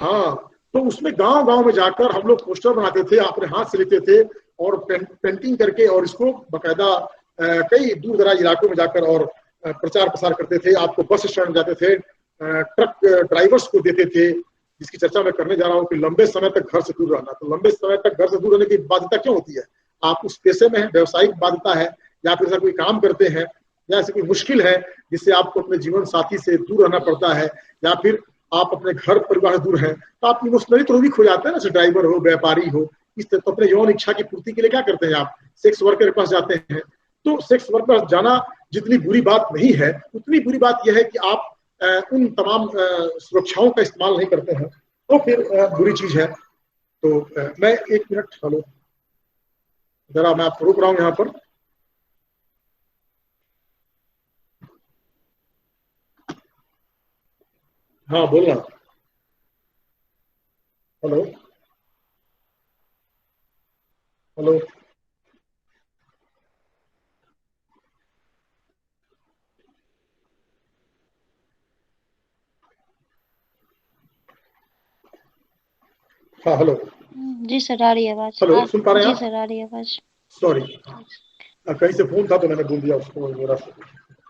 [SPEAKER 1] हाँ, तो उसमें गांव गांव में जाकर हम लोग पोस्टर बनाते थे, अपने हाथ से लिखते थे, और पेंटिंग करके, और इसको बकायदा कई दूर दराज इलाकों में जाकर और प्रचार प्रसार करते थे। आपको बस स्टैंड जाते थे, ट्रक ड्राइवर्स को देते थे, जिसकी चर्चा मैं करने जा रहा हूँ कि लंबे समय तक घर से दूर रहना। तो लंबे समय तक घर से दूर रहने की बाध्यता क्यों होती है? आप उस पेशे में है, व्यवसायिक बाध्यता है, या फिर ऐसा कोई काम करते हैं, या ऐसी कोई मुश्किल है जिससे आपको अपने जीवन साथी से दूर रहना पड़ता है, या फिर आप अपने घर परिवार दूर हैं, तो आप इमोशनली तो वीक हो जाते हैं ना। ड्राइवर हो, व्यापारी हो, इस तरह तो अपने यौन इच्छा की पूर्ति के लिए क्या करते हैं? आप सेक्स वर्कर के पास जाते हैं। तो सेक्स वर्कर जाना जितनी बुरी बात नहीं है, उतनी बुरी बात यह है कि आप उन तमाम सुरक्षाओं का इस्तेमाल नहीं करते हैं, तो फिर बुरी चीज है। तो मैं 1 मिनट, हेलो, जरा मैं आपको रोक रहा हूँ यहाँ पर। हाँ, बोलना। हेलो, हेलो, हाँ, हेलो।
[SPEAKER 2] जी सर, आ रही है आवाज।
[SPEAKER 1] हेलो, सुन पा रहे हैं
[SPEAKER 2] जी
[SPEAKER 1] आप?
[SPEAKER 2] सर, आ रही है आवाज।
[SPEAKER 1] सॉरी, कहीं से फोन था तो मैंने बोल दिया उसको, मेरा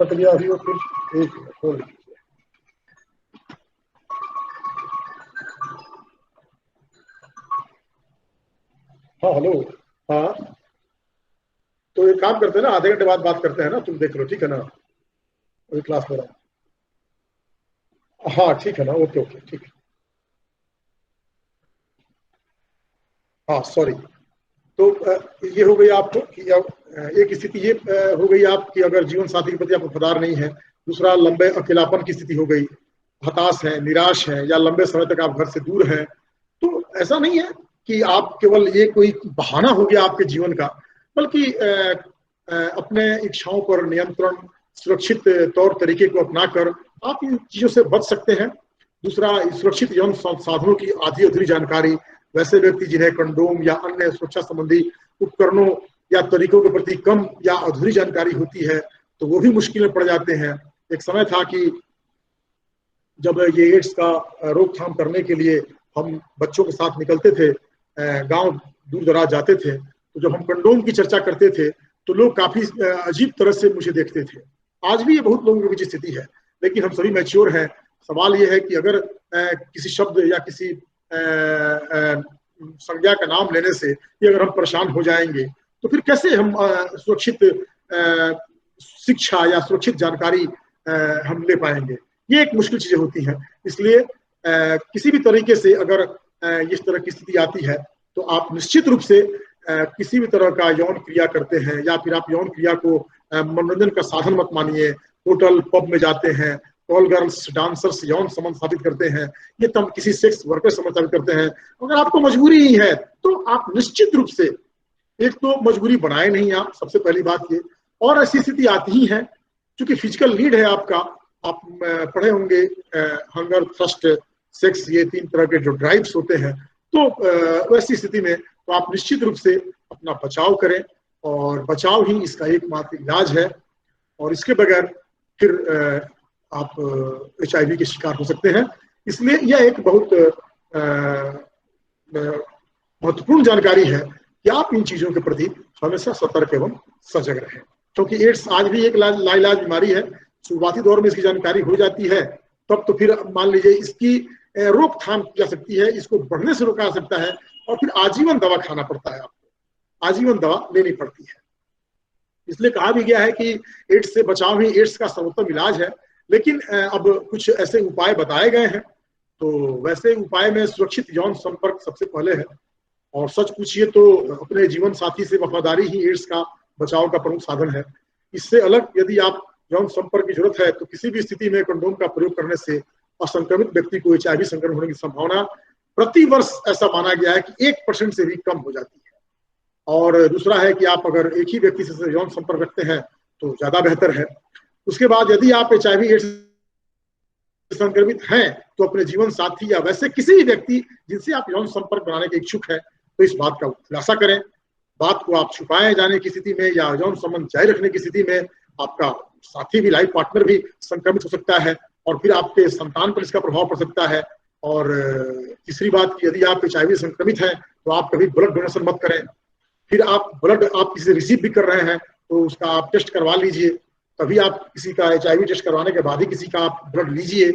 [SPEAKER 1] कट गया अभी। और फिर एक फोन, हाँ, हेलो, हाँ, तो एक काम करते हैं ना, आधे घंटे बाद बात करते हैं ना, तुम देख लो, ठीक है ना? अभी क्लास में रहा। हाँ ठीक है ना, ओके ओके ठीक है। हाँ सॉरी। तो ये हो गई आपको कि अब एक स्थिति ये हो गई आपकी, अगर जीवन साथी के प्रति आप वफादार नहीं है। दूसरा, लंबे अकेलापन की स्थिति हो गई, हताश है, निराश है, या लंबे समय तक आप घर से दूर हैं। तो ऐसा नहीं है कि आप केवल ये कोई बहाना हो गया आपके जीवन का, बल्कि अपने इच्छाओं पर नियंत्रण, सुरक्षित तौर तरीके को अपनाकर आप इन चीजों से बच सकते हैं। दूसरा, सुरक्षित यौन साधनों की आधी अधूरी जानकारी, वैसे व्यक्ति जिन्हें कंडोम या अन्य सुरक्षा संबंधी उपकरणों या तरीकों के प्रति कम या अधूरी जानकारी होती है, तो वो भी मुश्किल में पड़ जाते हैं। एक समय था कि जब ये एड्स का रोकथाम करने के लिए हम बच्चों के साथ निकलते थे, गांव दूर दराज जाते थे, तो जब हम कंडोम की चर्चा करते थे तो लोग काफी अजीब तरह से मुझे देखते थे। आज भी ये बहुत लोगों की बीच स्थिति है, लेकिन हम सभी मैच्योर हैं। सवाल ये है कि अगर किसी शब्द या किसी संज्ञा का नाम लेने से ही अगर हम परेशान हो जाएंगे, तो फिर कैसे हम सुरक्षित शिक्षा या सुरक्षित जानकारी हम ले पाएंगे। ये एक मुश्किल चीजें होती हैं। इसलिए किसी भी तरीके से अगर इस तरह की स्थिति आती है, तो आप निश्चित रूप से किसी भी तरह का यौन क्रिया करते हैं, या फिर आप यौन क्रिया को मनोरंजन का साधन मत मानिए। होटल पब में जाते हैं, कॉल गर्ल्स डांसर्स यौन संबंध स्थापित करते हैं, ये तब किसी सेक्स वर्कर संबंध स्थापित करते हैं। अगर आपको मजबूरी ही है तो आप निश्चित रूप से, एक तो मजबूरी बनाए नहीं आप, सबसे पहली बात ये। और ऐसी स्थिति आती ही है क्योंकि फिजिकल नीड है आपका, आप पढ़े होंगे हंगर, थर्स्ट, सेक्स, ये 3 तरह के जो ड्राइव्स होते हैं। तो वैसी स्थिति में तो आप निश्चित रूप से अपना बचाव करें, और बचाव ही इसका एकमात्र इलाज है। और इसके बगैर फिर आप HIV के शिकार हो सकते हैं। इसलिए यह एक बहुत महत्वपूर्ण जानकारी है कि आप इन चीजों के प्रति हमेशा सतर्क एवं सजग रहें, क्योंकि एड्स आज भी एक लाइलाज बीमारी है। शुरुआती दौर में इसकी जानकारी हो जाती है, तब तो फिर मान लीजिए इसकी रोकथाम की जा सकती है, इसको बढ़ने से रोका जा सकता है, और फिर आजीवन दवा खाना पड़ता है, आपको आजीवन दवा लेनी पड़ती है। इसलिए कहा भी गया है कि एड्स से बचाव ही एड्स का सर्वोत्तम इलाज है। लेकिन अब कुछ ऐसे उपाय बताए गए हैं, तो वैसे उपाय में सुरक्षित यौन संपर्क सबसे पहले है। और सच पूछिए तो अपने जीवन साथी से वफादारी ही एड्स का बचाव का प्रमुख साधन है। इससे अलग यदि आप यौन संपर्क की जरूरत है, तो किसी भी स्थिति में कंडोम का प्रयोग करने से असंक्रमित व्यक्ति को HIV संक्रमण होने की संभावना प्रति वर्ष ऐसा माना गया है कि 1% से भी कम हो जाती है। और दूसरा है कि आप अगर एक ही व्यक्ति से यौन संपर्क रखते हैं तो ज्यादा बेहतर है। उसके बाद यदि आप HIV एड्स संक्रमित हैं, तो अपने जीवन साथी या वैसे किसी भी व्यक्ति जिनसे आप यौन संपर्क बनाने के इच्छुक हैं, तो इस बात का खुलासा करें। बात को आप छुपाए जाने की स्थिति में या यौन संबंध जारी रखने की स्थिति में आपका साथी भी, लाइफ पार्टनर भी संक्रमित हो सकता है, और फिर आपके संतान पर इसका प्रभाव पड़ सकता है। और तीसरी बात कि यदि आप HIV संक्रमित हैं, तो आप कभी ब्लड डोनेशन मत करें। फिर आप ब्लड आप किसी से रिसीव भी कर रहे हैं, तो उसका आप टेस्ट करवा लीजिए, तभी आप किसी का HIV टेस्ट करवाने के बाद ही किसी का आप ब्लड लीजिए।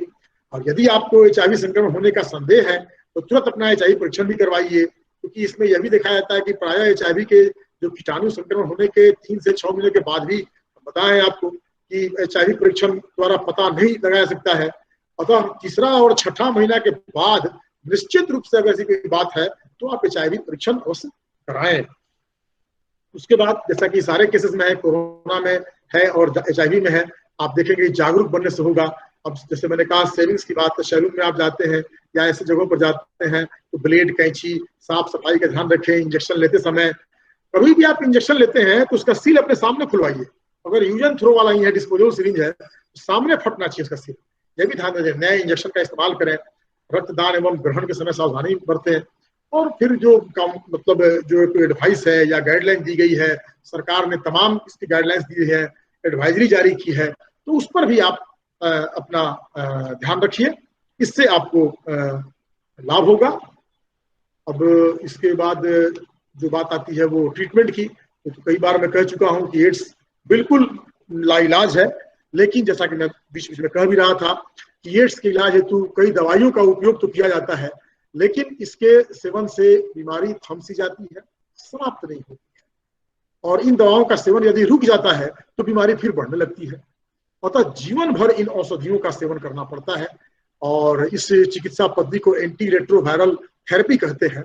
[SPEAKER 1] और यदि आपको HIV संक्रमण होने का संदेह है, तो तुरंत अपना HIV परीक्षण भी करवाइए, क्योंकि इसमें यह भी देखा जाता है कि प्रायः HIV के जो कीटाणु संक्रमण होने के 3 से 6 महीने के बाद भी, बताएं आपको कि HIV परीक्षण द्वारा पता नहीं लगाया सकता है। अतः तीसरा और छठा महीना के बाद निश्चित रूप से अगर ऐसी कोई बात है, तो आप HIV परीक्षण अवश्य कराएं। उसके बाद जैसा कि सारे केसेस में है, कोरोना में है और HIV में है, आप देखेंगे जागरूक बनने से होगा। अब जैसे मैंने कहा सेविंग्स की बात, सैलून में आप जाते हैं या ऐसे जगहों पर जाते हैं, तो ब्लेड, कैंची, साफ सफाई का ध्यान रखें। इंजेक्शन लेते समय, कभी भी आप इंजेक्शन लेते हैं तो उसका सील अपने सामने खुलवाइए। अगर यूज एंड थ्रो वाला ही है, डिस्पोजेबल सिरिंज है, तो सामने फटना चाहिए उसका सील। यह भी ध्यान रखें। नए इंजेक्शन का इस्तेमाल करें। रक्तदान एवं ग्रहण के समय सावधानी बरतें। और फिर जो मतलब जो एडवाइस है या गाइडलाइन दी गई है, सरकार ने तमाम इसकी गाइडलाइंस दी है, एडवाइजरी जारी की है, तो उस पर भी आप अपना ध्यान रखिए। इससे आपको लाभ होगा। अब इसके बाद जो बात आती है वो ट्रीटमेंट की, तो कई बार मैं कह चुका हूं कि एड्स बिल्कुल लाइलाज है, लेकिन जैसा कि मैं बीच बीच में कह भी रहा था कि एड्स के इलाज हेतु कई दवाइयों का उपयोग तो किया जाता है, लेकिन इसके सेवन से बीमारी थम सी जाती है, समाप्त नहीं होती है। और इन दवाओं का सेवन यदि रुक जाता है तो बीमारी फिर बढ़ने लगती है। अतः जीवन भर इन औषधियों का सेवन करना पड़ता है। और इस चिकित्सा पद्धति को एंटी रेट्रोवायरल थेरेपी कहते हैं,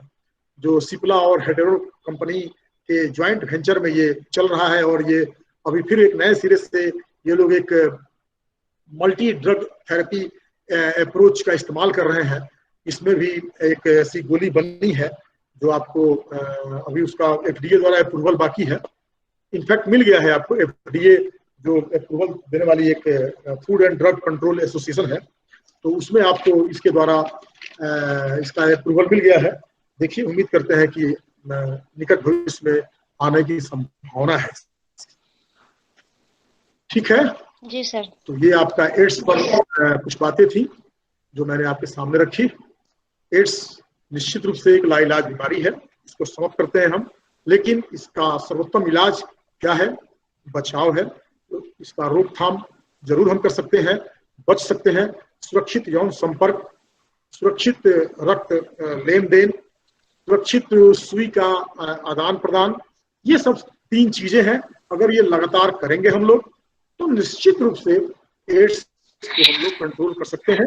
[SPEAKER 1] जो सिप्ला और हेटेरो कंपनी के ज्वाइंट वेंचर में ये चल रहा है। और ये अभी फिर एक नए सिरे से ये लोग एक मल्टी ड्रग थेरेपी अप्रोच का इस्तेमाल कर रहे हैं। इसमें भी एक ऐसी गोली बननी है जो आपको अभी उसका FDA द्वारा अप्रूवल बाकी है। इनफैक्ट मिल गया है आपको, FDA जो अप्रूवल देने वाली एक food and drug control association है, तो उसमें आपको इसके द्वारा इसका अप्रूवल मिल गया है। देखिए, उम्मीद करते हैं कि निकट भविष्य में आने की संभावना है। ठीक है
[SPEAKER 2] जी सर।
[SPEAKER 1] तो ये आपका एड्स पर कुछ बातें थी जो मैंने आपके सामने रखी। एड्स निश्चित रूप से एक लाइलाज बीमारी है, इसको समाप्त करते हैं हम, लेकिन इसका सर्वोत्तम इलाज क्या है? बचाव है। तो इसका रोकथाम जरूर हम कर सकते हैं, बच सकते हैं। सुरक्षित यौन संपर्क, सुरक्षित रक्त लेन देन, सुरक्षित सुई का आदान प्रदान, ये सब 3 चीजें हैं। अगर ये लगातार करेंगे हम लोग तो निश्चित रूप से एड्स को हम लोग कंट्रोल कर सकते हैं।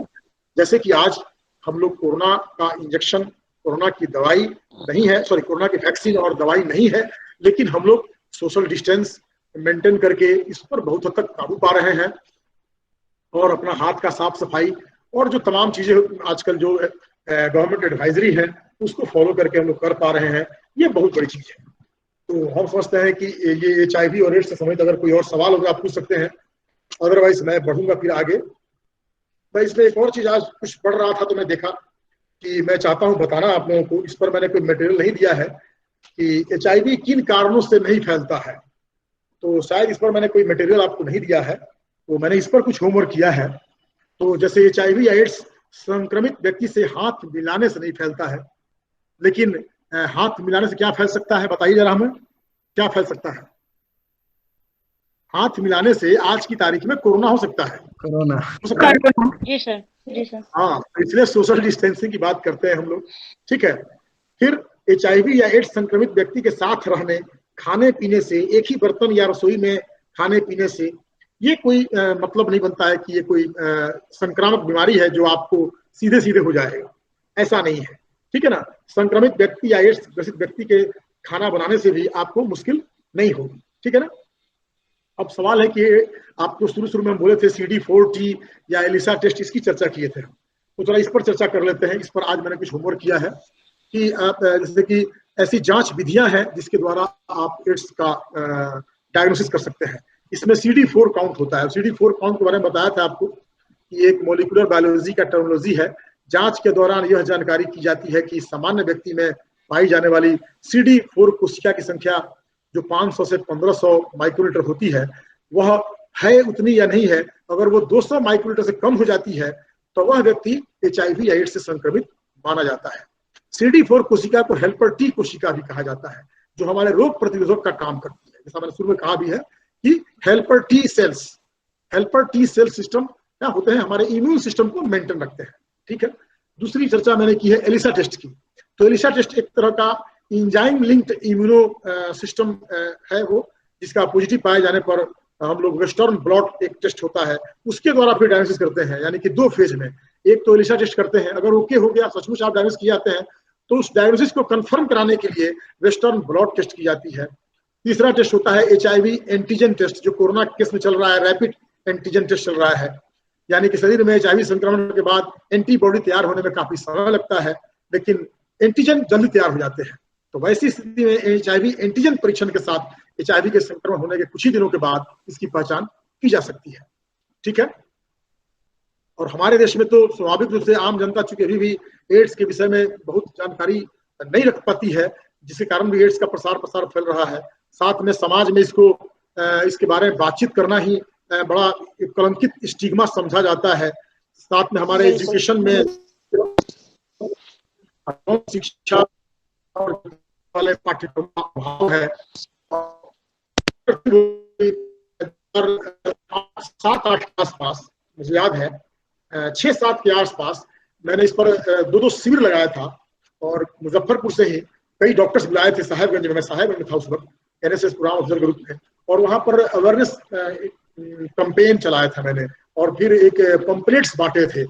[SPEAKER 1] जैसे कि आज हम लोग कोरोना का इंजेक्शन, कोरोना की दवाई नहीं है, सॉरी कोरोना की वैक्सीन और दवाई नहीं है, लेकिन हम लोग सोशल डिस्टेंस मेंटेन करके इस पर बहुत हद तक काबू पा रहे हैं। और अपना हाथ का साफ सफाई और जो तमाम चीजें आजकल जो गवर्नमेंट एडवाइजरी है उसको फॉलो करके हम लोग कर पा रहे हैं, ये बहुत बड़ी चीज है। तो हम समझते हैं कि ये HIV और एड्स से संबंधित अगर कोई और सवाल होगा आप पूछ सकते हैं, अदरवाइज मैं बढ़ूंगा फिर आगे। मैं इसमें एक और चीज आज कुछ पढ़ रहा था तो मैं देखा कि मैं चाहता हूं बताना आप लोगों को, इस पर मैंने कोई मटेरियल नहीं दिया है कि HIV किन कारणों से नहीं फैलता है, तो शायद इस पर मैंने कोई मटेरियल आपको नहीं दिया है, तो मैंने इस पर कुछ होमवर्क किया है। तो जैसे HIV या एड्स संक्रमित व्यक्ति से हाथ मिलाने से नहीं फैलता है, लेकिन हाथ मिलाने से क्या फैल सकता है? बताइए जरा हमें, क्या फैल सकता है? हाथ मिलाने से आज की तारीख में कोरोना हो सकता है,
[SPEAKER 4] कोरोना
[SPEAKER 1] हो सकता है।
[SPEAKER 2] जी सर, जी सर।
[SPEAKER 1] हाँ, इसलिए सोशल डिस्टेंसिंग की बात करते हैं हम लोग। ठीक है, फिर HIV या एड्स संक्रमित व्यक्ति के साथ रहने, खाने पीने से, एक ही बर्तन या रसोई में खाने पीने से, ये कोई मतलब नहीं बनता है कि ये कोई संक्रामक बीमारी है जो आपको सीधे सीधे हो जाएगा, ऐसा नहीं है। ठीक है ना, संक्रमित व्यक्ति या एड्स ग्रसित व्यक्ति के खाना बनाने से भी आपको मुश्किल नहीं होगी। ठीक है ना। अब सवाल है कि आपको शुरू में हम बोले थे CD4T या एलिसा टेस्ट, इसकी चर्चा किए थे, तो जरा इस पर चर्चा कर लेते हैं। इस पर आज मैंने कुछ होमवर्क किया है कि आप जैसे कि ऐसी जांच विधियां हैं जिसके द्वारा आप एड्स का डायग्नोसिस कर सकते हैं। इसमें CD4 काउंट होता है। CD4 काउंट के बारे में बताया था आपको कि एक मॉलिक्यूलर बायोलॉजी का टर्मिनोलॉजी है। जांच के दौरान यह जानकारी की जाती है कि सामान्य व्यक्ति में पाई जाने वाली CD4 कोशिका की संख्या जो 500 से 1500 माइक्रोलीटर होती है, वह है उतनी या नहीं है। अगर वो 200 माइक्रोलीटर से कम हो जाती है तो वह व्यक्ति HIV या एड्स से संक्रमित माना जाता है। CD4 कोशिका को हेल्पर T कोशिका भी कहा जाता है, जो हमारे रोग प्रतिरोधक का काम करती है। जैसा मैंने शुरू में कहा भी है कि हेल्पर T सेल सिस्टम क्या होते हैं, हमारे इम्यून सिस्टम को मेंटेन रखते हैं। ठीक है। दूसरी चर्चा मैंने की है एलिसा टेस्ट की। तो एलिसा टेस्ट एक तरह का इंजाइम लिंक्ड इम्यूनो सिस्टम है, वो जिसका पॉजिटिव पाए जाने पर हम लोग वेस्टर्न ब्लॉट एक टेस्ट होता है, उसके द्वारा फिर डायग्नोसिस करते हैं। यानी कि 2 फेज में, एक तो एलिसा टेस्ट करते हैं, अगर ओके हो गया, सचमुच आप डायग्नोसिस किए जाते हैं, तो उस डायग्नोसिस को कंफर्म कराने के लिए वेस्टर्न ब्लॉट टेस्ट की जाती है। तीसरा टेस्ट होता है HIV एंटीजन टेस्ट, जो कोरोना केस में चल रहा है, रैपिड एंटीजन टेस्ट चल रहा है। यानी कि शरीर में HIV संक्रमण के बाद एंटीबॉडी तैयार होने में काफी समय लगता है, लेकिन एंटीजन जल्दी तैयार हो जाते हैं। तो वैसी स्थिति में HIV एंटीजन परीक्षण के साथ HIV के संक्रमण होने के कुछ ही दिनों के बाद इसकी पहचान की जा सकती है। ठीक है। और हमारे देश में तो स्वाभाविक रूप से आम जनता चूंकि अभी भी एड्स के विषय में बहुत जानकारी नहीं रख पाती है, जिसके कारण भी एड्स का प्रसार फैल रहा है। साथ में समाज में इसके बारे में बातचीत करना ही बड़ा कलंकित स्टिग्मा समझा जाता है। साथ में हमारे एजुकेशन में शिक्षा वाले पाठ्यक्रम का अभाव है। 7-8 के आसपास, मुझे याद है 6-7 के आसपास मैंने इस पर 2 शिविर लगाया था, और मुजफ्फरपुर से ही कई डॉक्टर्स बुलाए थे साहेबगंज में। मैं साहेबगंज में था उस वक्त NSS प्रोग्राम ऑफिसर के रूप में, और वहां पर अवेयरनेस कैंपेन चलाया था मैंने, और फिर एक पंपलेट्स बांटे थे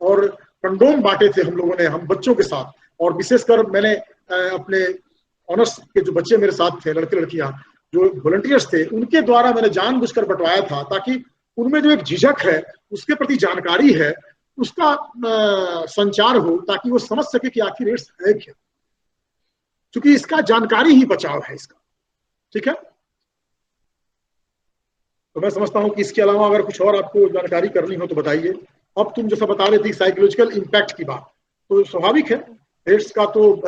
[SPEAKER 1] और कंडोम बांटे थे हम लोगों ने, हम बच्चों के साथ। और विशेषकर मैंने अपने ऑनर्स के जो बच्चे मेरे साथ थे, लड़के लड़कियां जो वॉलंटियर्स थे, उनके द्वारा मैंने जानबूझकर बंटवाया था, ताकि उनमें जो एक झिझक है, उसके प्रति जानकारी है, उसका संचार हो, ताकि वो समझ सके कि आखिर एड्स है क्या। क्योंकि इसका जानकारी ही बचाव है इसका। ठीक है, तो मैं समझता हूं कि इसके अलावा अगर कुछ और आपको जानकारी करनी हो तो बताइए। अब तुम जैसा बता रही थी साइकोलॉजिकल इम्पैक्ट की बात, तो स्वाभाविक है एड्स का तो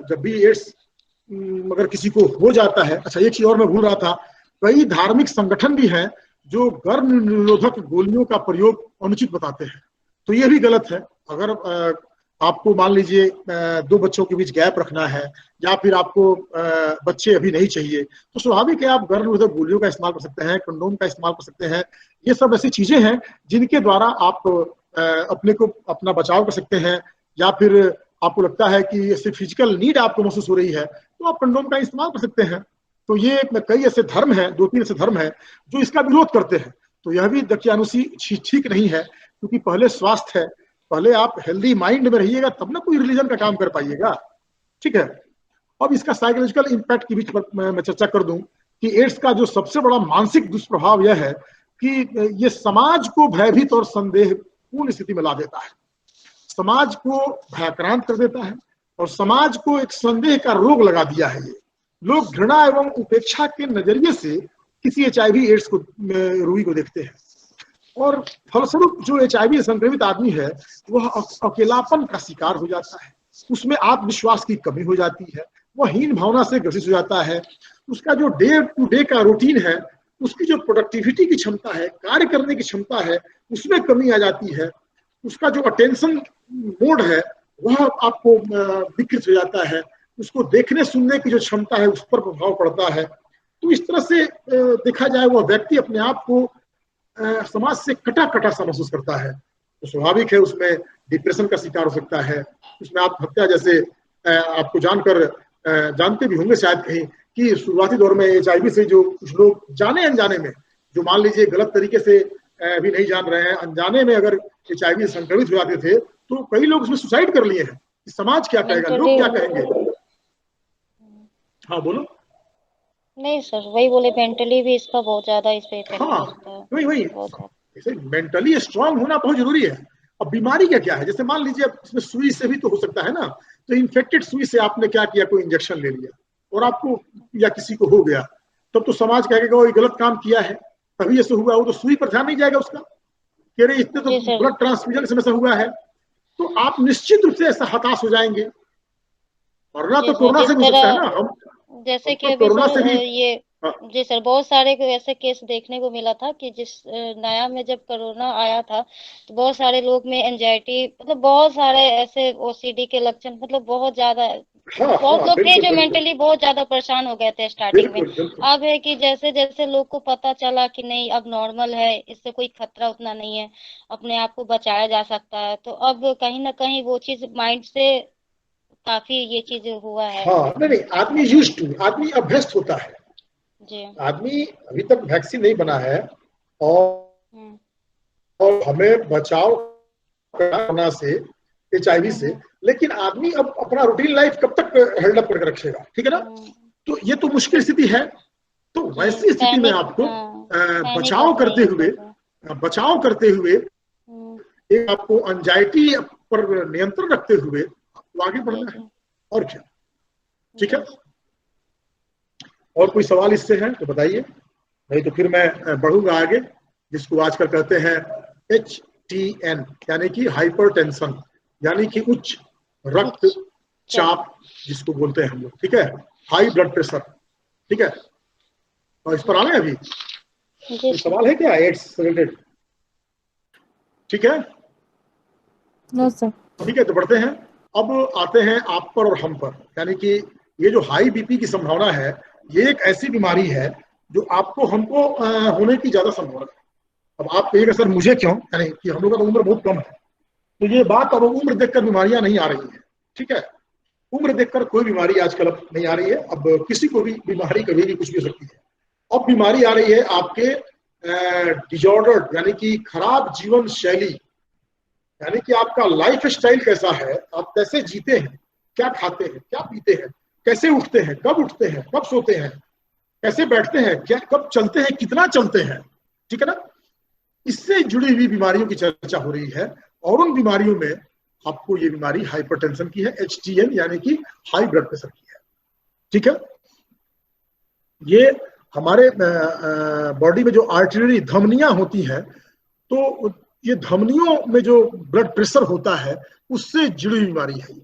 [SPEAKER 1] जब भी एड्स अगर किसी को हो जाता है। अच्छा, एक चीज और मैं भूल रहा था, कई धार्मिक संगठन भी हैं जो गर्भ निरोधक गोलियों का प्रयोग अनुचित बताते हैं, तो ये भी गलत है। अगर आपको मान लीजिए 2 बच्चों के बीच गैप रखना है, या फिर आपको बच्चे अभी नहीं चाहिए, तो स्वाभाविक है आप गर्भ निरोधक गोलियों का इस्तेमाल कर सकते हैं, कंडोम का इस्तेमाल कर सकते हैं। ये सब ऐसी चीजें हैं जिनके द्वारा आप अपने को अपना बचाव कर सकते हैं। या फिर आपको लगता है कि ऐसे फिजिकल नीड आपको महसूस हो रही है, तो आप कंडोम का इस्तेमाल कर सकते हैं। तो ये कई ऐसे धर्म हैं, 2-3 ऐसे धर्म हैं जो इसका विरोध करते हैं। तो यह भी दकियानुसी ठीक नहीं है, क्योंकि पहले स्वास्थ्य है, पहले आप हेल्दी माइंड में रहिएगा, तब ना कोई रिलीजन का काम कर पाइएगा। ठीक है, अब इसका साइकोलॉजिकल इम्पैक्ट की भी मैं चर्चा कर दूं कि एड्स का जो सबसे बड़ा मानसिक दुष्प्रभाव यह है कि ये समाज को भयभीत और संदेहपूर्ण स्थिति में ला देता है, समाज को भयाक्रांत कर देता है, और समाज को एक संदेह का रोग लगा दिया है। ये लोग घृणा एवं उपेक्षा के नजरिए से किसी HIV एड्स को रोगी को देखते हैं, और फलस्वरूप जो HIV संक्रमित आदमी है वह अकेलापन का शिकार हो जाता है, उसमें आत्मविश्वास की कमी हो जाती है, वह हीन भावना से ग्रसित हो जाता है, उसका जो डे टू डे का रूटीन है, उसकी जो प्रोडक्टिविटी की क्षमता है, कार्य करने की क्षमता है, उसमें कमी आ जाती है, उसका जो अटेंशन मोड है वह आपको विकृत हो जाता है, उसको देखने सुनने की जो क्षमता है उस पर प्रभाव पड़ता है। तो इस तरह से देखा जाए वह व्यक्ति अपने आप को समाज से कटा कटा सा महसूस करता है। तो स्वाभाविक है उसमें डिप्रेशन का शिकार हो सकता है, उसमें आत्महत्या जैसे आपको जानते भी होंगे शायद कहीं कि शुरुआती दौर में HIV से जो कुछ लोग जाने अनजाने में, जो मान लीजिए गलत तरीके से भी नहीं जान रहे हैं, अनजाने में अगर HIV संक्रमित हो जाते थे, तो कई लोग उसमें सुसाइड कर लिए हैं कि समाज क्या कहेगा, लोग क्या कहेंगे। हाँ बोलो।
[SPEAKER 2] नहीं सर, वही बोले, मेंटली भी इसका बहुत ज्यादा इस पे इफेक्ट पड़ता है।
[SPEAKER 1] वही जैसे मेंटली स्ट्रांग होना बहुत जरूरी है। अब बीमारी क्या है, जैसे मान लीजिए इसमें सुई से भी तो हो सकता है ना, तो इन्फेक्टेड सुई से आपने क्या किया, कोई इंजेक्शन ले लिया और आपको या किसी को हो गया, तब तो समाज कहेगा वो गलत काम किया है, तभी ऐसे हुआ। वो तो सुई पर ध्यान नहीं जाएगा उसका, कह रहे इससे तो ब्लड ट्रांसफ्यूजन से समस्या हुआ है, तो आप निश्चित रूप से ऐसा हताश हो जाएंगे। वरना तो कोरोना से भी हो सकता है ना, हम
[SPEAKER 2] जैसे कि अभी सर ये जी सर, बहुत सारे ऐसे केस देखने को मिला था कि जिस नया में जब कोरोना आया था तो बहुत सारे लोग में एंजाइटी, मतलब बहुत सारे ऐसे OCD के लक्षण, मतलब बहुत ज्यादा बहुत लोग थे जो मेंटली बहुत ज्यादा परेशान हो गए थे स्टार्टिंग में। अब है कि जैसे जैसे लोग को पता चला कि नहीं अब नॉर्मल है, इससे कोई खतरा उतना नहीं है, अपने आप को बचाया जा सकता है, तो अब कहीं ना कहीं वो चीज माइंड से काफी ये चीज हुआ है।
[SPEAKER 1] हाँ, नहीं आदमी यूज्ड टू, आदमी अभ्यस्त होता है
[SPEAKER 2] जी।
[SPEAKER 1] आदमी अभी तक वैक्सीन नहीं बना है, और हमें बचाव करना से HIV से, लेकिन आदमी अब अपना रूटीन लाइफ कब तक हेल्ड अप करके रखेगा, ठीक है ना। तो ये तो मुश्किल स्थिति है। तो वैसी स्थिति में आपको बचाव करते हुए एक आपको एंजाइटी पर नियंत्रण रखते हुए आपको आगे बढ़ना है, और क्या। ठीक है, और कोई सवाल इससे है तो बताइए, नहीं तो फिर मैं बढ़ूंगा आगे, जिसको आजकल कहते हैं HTN, यानी कि हाइपरटेंशन, यानी कि उच्च रक्तचाप जिसको बोलते हैं हम लोग। ठीक है, हाई ब्लड प्रेशर। ठीक है, और इस पर आ रहे हैं अभी सवाल है क्या एड्स से रिलेटेड? ठीक है,
[SPEAKER 4] नो सर।
[SPEAKER 1] ठीक है, तो बढ़ते हैं। अब आते हैं आप पर और हम पर, यानी कि ये जो हाई BP की संभावना है, ये एक ऐसी बीमारी है जो आपको हमको होने की ज्यादा संभावना है। अब आप कहिएगा सर मुझे क्यों, यानी कि हम लोग का तो उम्र बहुत कम है, तो ये बात अब उम्र देखकर बीमारियां नहीं आ रही है। ठीक है, उम्र देखकर कोई बीमारी आजकल अब नहीं आ रही है, अब किसी को भी बीमारी कभी भी कुछ भी हो सकती है। अब बीमारी आ रही है आपके डिजॉर्डर्ड, यानी कि खराब जीवन शैली यानी कि आपका लाइफ स्टाइल कैसा है, आप कैसे जीते हैं, क्या खाते हैं, क्या पीते हैं, कैसे उठते हैं, कब सोते हैं, कैसे बैठते हैं, क्या कब चलते हैं, कितना चलते हैं, ठीक है ना। इससे जुड़ी हुई बीमारियों की चर्चा हो रही है। और उन बीमारियों में आपको ये बीमारी हाइपरटेंशन की है, HTN यानी कि हाई ब्लड प्रेशर की है, ठीक है। ये हमारे बॉडी में जो आर्टरी धमनियां होती हैं, तो ये धमनियों में जो ब्लड प्रेशर होता है उससे जुड़ी बीमारी है।